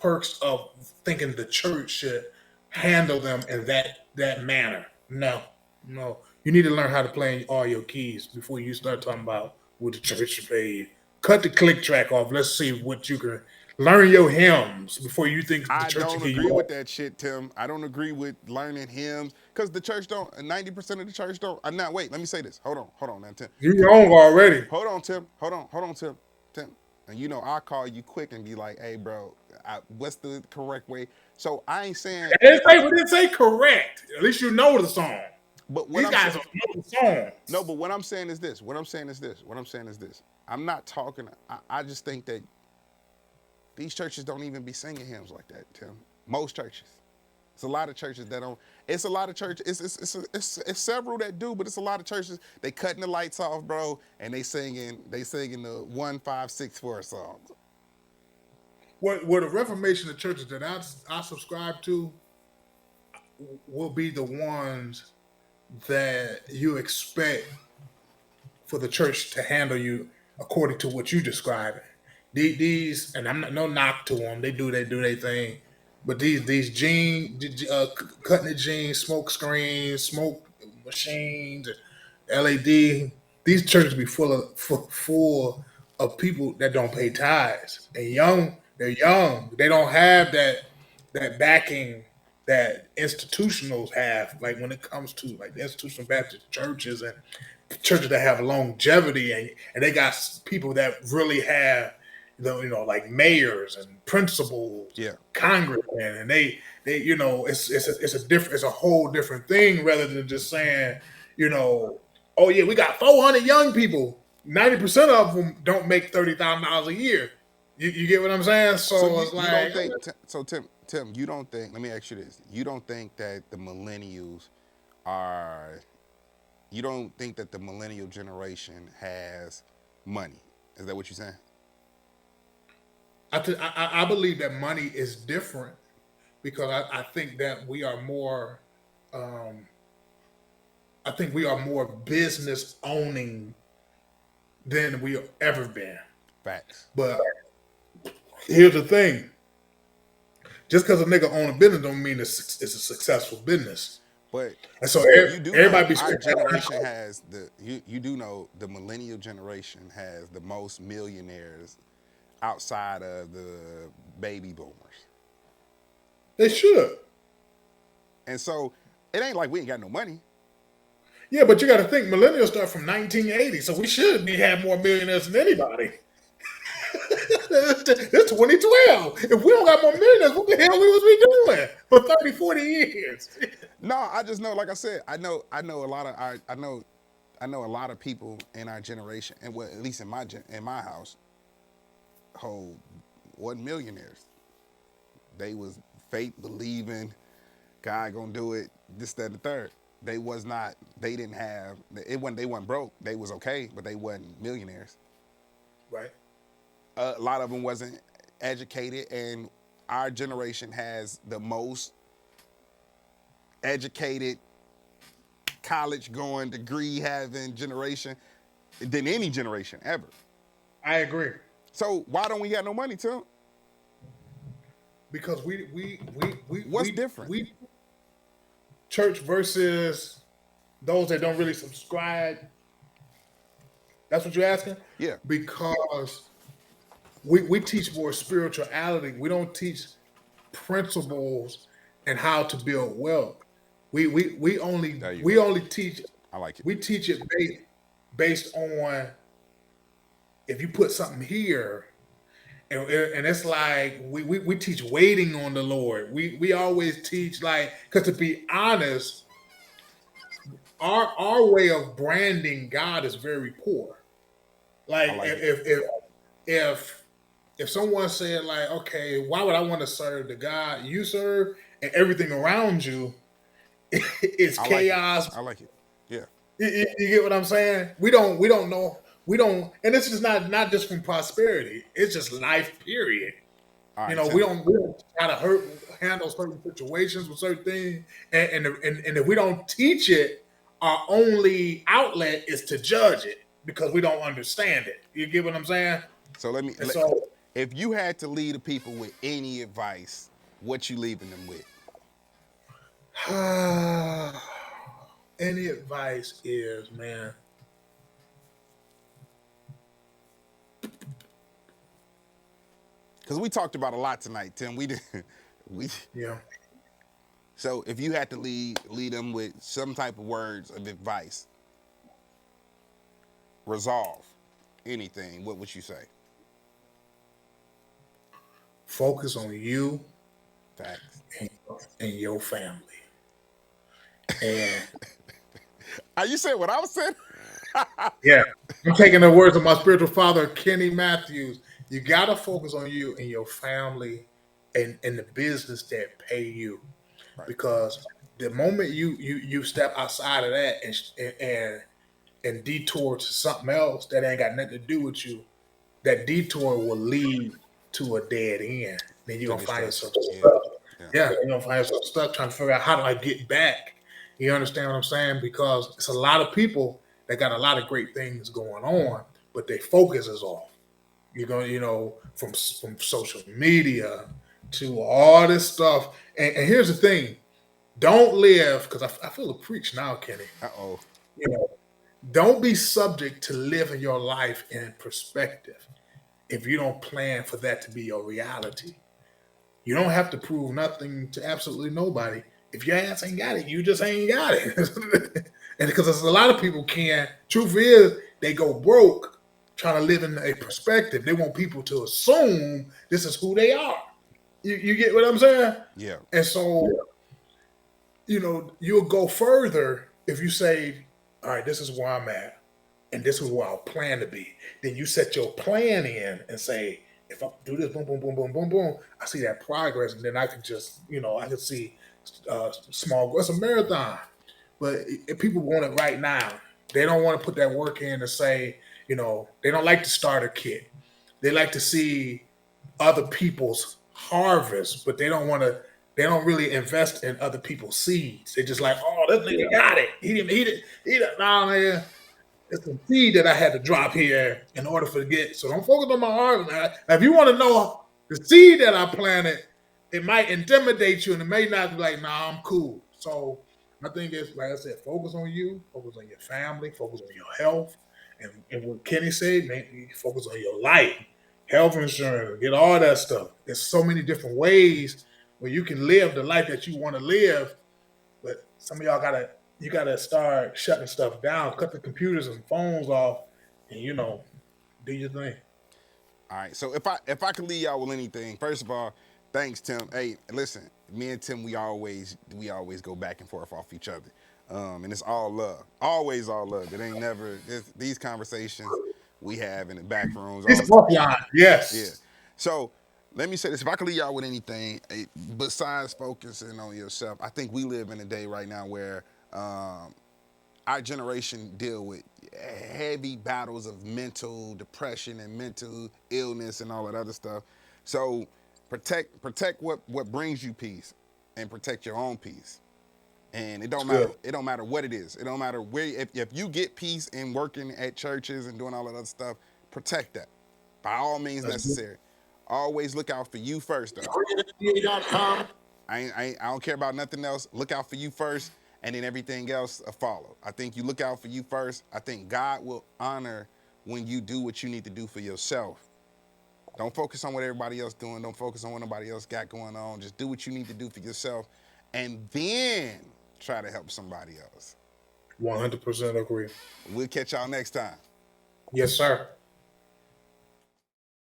perks of thinking the church should handle them in that manner. No, no. You need to learn how to play all your keys before you start talking about what the church should pay you. Cut the click track off. Let's see what you can learn your hymns before you think the I church should don't give agree you. with that shit, Tim. I don't agree with learning hymns because the church don't. 90% of the church don't. Not wait. Let me say this. Hold on, now, Tim. You wrong already. Hold on, Tim. Hold on, Tim. Tim. And you know I call you quick and be like, hey, bro, what's the correct way? So I ain't saying. We didn't say correct. At least you know the song. But what These I'm guys saying. don't know the song. No, but what I'm saying is this. What I'm saying is this. I'm not talking. I just think that these churches don't even be singing hymns like that, Tim. Most churches. It's a lot of churches that don't. It's a lot of churches. It's several that do, but it's a lot of churches. They cutting the lights off, bro, and they singing the 1 5 6 4 songs. What the Reformation of churches that I subscribe to will be the ones that you expect for the church to handle you according to what you describe. These, and I'm not no knock to them. They do their thing, but these cutting the jeans, smoke screens, smoke machines, LED. These churches be full of people that don't pay tithes and young. They're young. They don't have that backing that institutionals have. Like when it comes to like the institutional Baptist churches and churches that have longevity and they got people that really have like mayors and principals, Yeah. congressmen, and they it's a whole different thing rather than just saying oh yeah, we got 400 young people. 90% of them don't make $30,000 a year. You get what I'm saying? So So it's you don't like think so, Tim? You don't think? Let me ask you this: you don't think that the millennials are? You don't think that the millennial generation has money? Is that what you're saying? I believe that money is different because I think that we are more. Um, I think we are more business owning than we have ever been. Facts. But here's the thing: just because a nigga own a business don't mean it's a successful business. But And so you do know everybody be our saying, generation has you do know the millennial generation has the most millionaires outside of the baby boomers. they should. And so it ain't like we ain't got no money. Yeah, but you got to think millennials start from 1980, so we should be have more millionaires than anybody. It's 2012. If we don't got more millionaires, what the hell we was we doing for 30, 40 years? No, I just know, like I said, I know a lot of I know a lot of people in our generation, and well, at least in my house, hold wasn't millionaires. They was faith believing, God gonna do it, this, that, and the third. They was not. They didn't have. It wasn't. They weren't broke. They was okay, but they wasn't millionaires. Right. A lot of them wasn't educated, and our generation has the most educated, college going, degree having generation than any generation ever. I agree. So why don't we got no money, Tim? Because What's different? we church versus those that don't really subscribe. That's what you're asking? Yeah. Because we teach more spirituality. We don't teach principles and how to build wealth. We only There you we go. only teach I like it. we teach it based on if you put something here and it's like we teach waiting on the Lord. We always teach like because to be honest, our way of branding God is very poor. I Like like it. if if someone said like, okay, why would I want to serve the God you serve and everything around you is I like it. chaos? I like it. Yeah. You get what I'm saying? We don't know we don't, and this is not just from prosperity. It's just life. Period. All You right, know, Tim. we don't how to handle certain situations with certain things, and if we don't teach it, our only outlet is to judge it. because we don't understand it. You get what I'm saying? So And so, if you had to lead the people with any advice, what you leaving them with? any advice is, man, Because we talked about a lot tonight, Tim. We did, we. yeah, So if you had to lead them with some type of words of advice, resolve anything, what would you say? focus on you Facts. and your family. And Are you saying what I was saying? yeah, I'm taking the words of my spiritual father, Kenny Matthews. You gotta focus on you and your family and the business that pay you, Right. because the moment you step outside of that and detour to something else that ain't got nothing to do with you, that detour will lead to a dead end. Then you're To gonna find destruction. yourself Yeah. stuck. Yeah. Yeah, you're gonna find yourself stuck trying to figure out how do I get back. You understand what I'm saying? Because it's a lot of people that got a lot of great things going on, but their focus is off. You're gonna, from social media to all this stuff. And here's the thing: don't live, because I feel a preach now, Kenny. Uh-oh. You know, don't be subject to living your life in perspective if you don't plan for that to be your reality. You don't have to prove nothing to absolutely nobody. If your ass ain't got it, you just ain't got it. And because there's a lot of people can. Truth is, they go broke trying to live in a perspective. They want people to assume this is who they are. You get what I'm saying? Yeah. And so, you'll go further if you say, all right, this is where I'm at, and this is where I'll plan to be. Then you set your plan in and say, if I do this, boom, boom, boom, boom, boom, boom, I see that progress, and then I can just, I can see small. It's a marathon, but if people want it right now. They don't want to put that work in to say, they don't like the starter kit. They like to see other people's harvest, but they don't want to. They don't really invest in other people's seeds. They just like, oh, this nigga got it. He didn't. He didn't. He didn't. Nah, man. It's a seed that I had to drop here in order for to get. So don't focus on my harvest. Now, if you want to know the seed that I planted, it might intimidate you, and it may not be like, nah, I'm cool. So I think it's like I said, focus on you, focus on your family, focus on your health, and what Kenny said, man, you focus on your life, health insurance, get all that stuff. There's so many different ways where you can live the life that you want to live, but some of y'all gotta start shutting stuff down, cut the computers and phones off, and do your thing. All right. So if I could leave y'all with anything, first of all, thanks, Tim. Hey, listen, me and Tim, we always go back and forth off each other, and it's all love, always all love. It ain't never these conversations we have in the back rooms It's all the time. offline, Yeah. yes. So let me say this: if I could leave y'all with anything, besides focusing on yourself, I think we live in a day right now where our generation deal with heavy battles of mental depression and mental illness and all that other stuff. So protect what brings you peace and protect your own peace. And It's good. it don't matter what it is. It don't matter where if you get peace in working at churches and doing all that other stuff, protect that. By all means That's good. necessary. Always look out for you first though. I don't care about nothing else. Look out for you first, and then everything else will follow. I think you look out for you first. I think God will honor when you do what you need to do for yourself. Don't focus on what everybody else doing. Don't focus on what nobody else got going on. Just do what you need to do for yourself, and then try to help somebody else. 100% agree. We'll catch y'all next time. Yes, sir.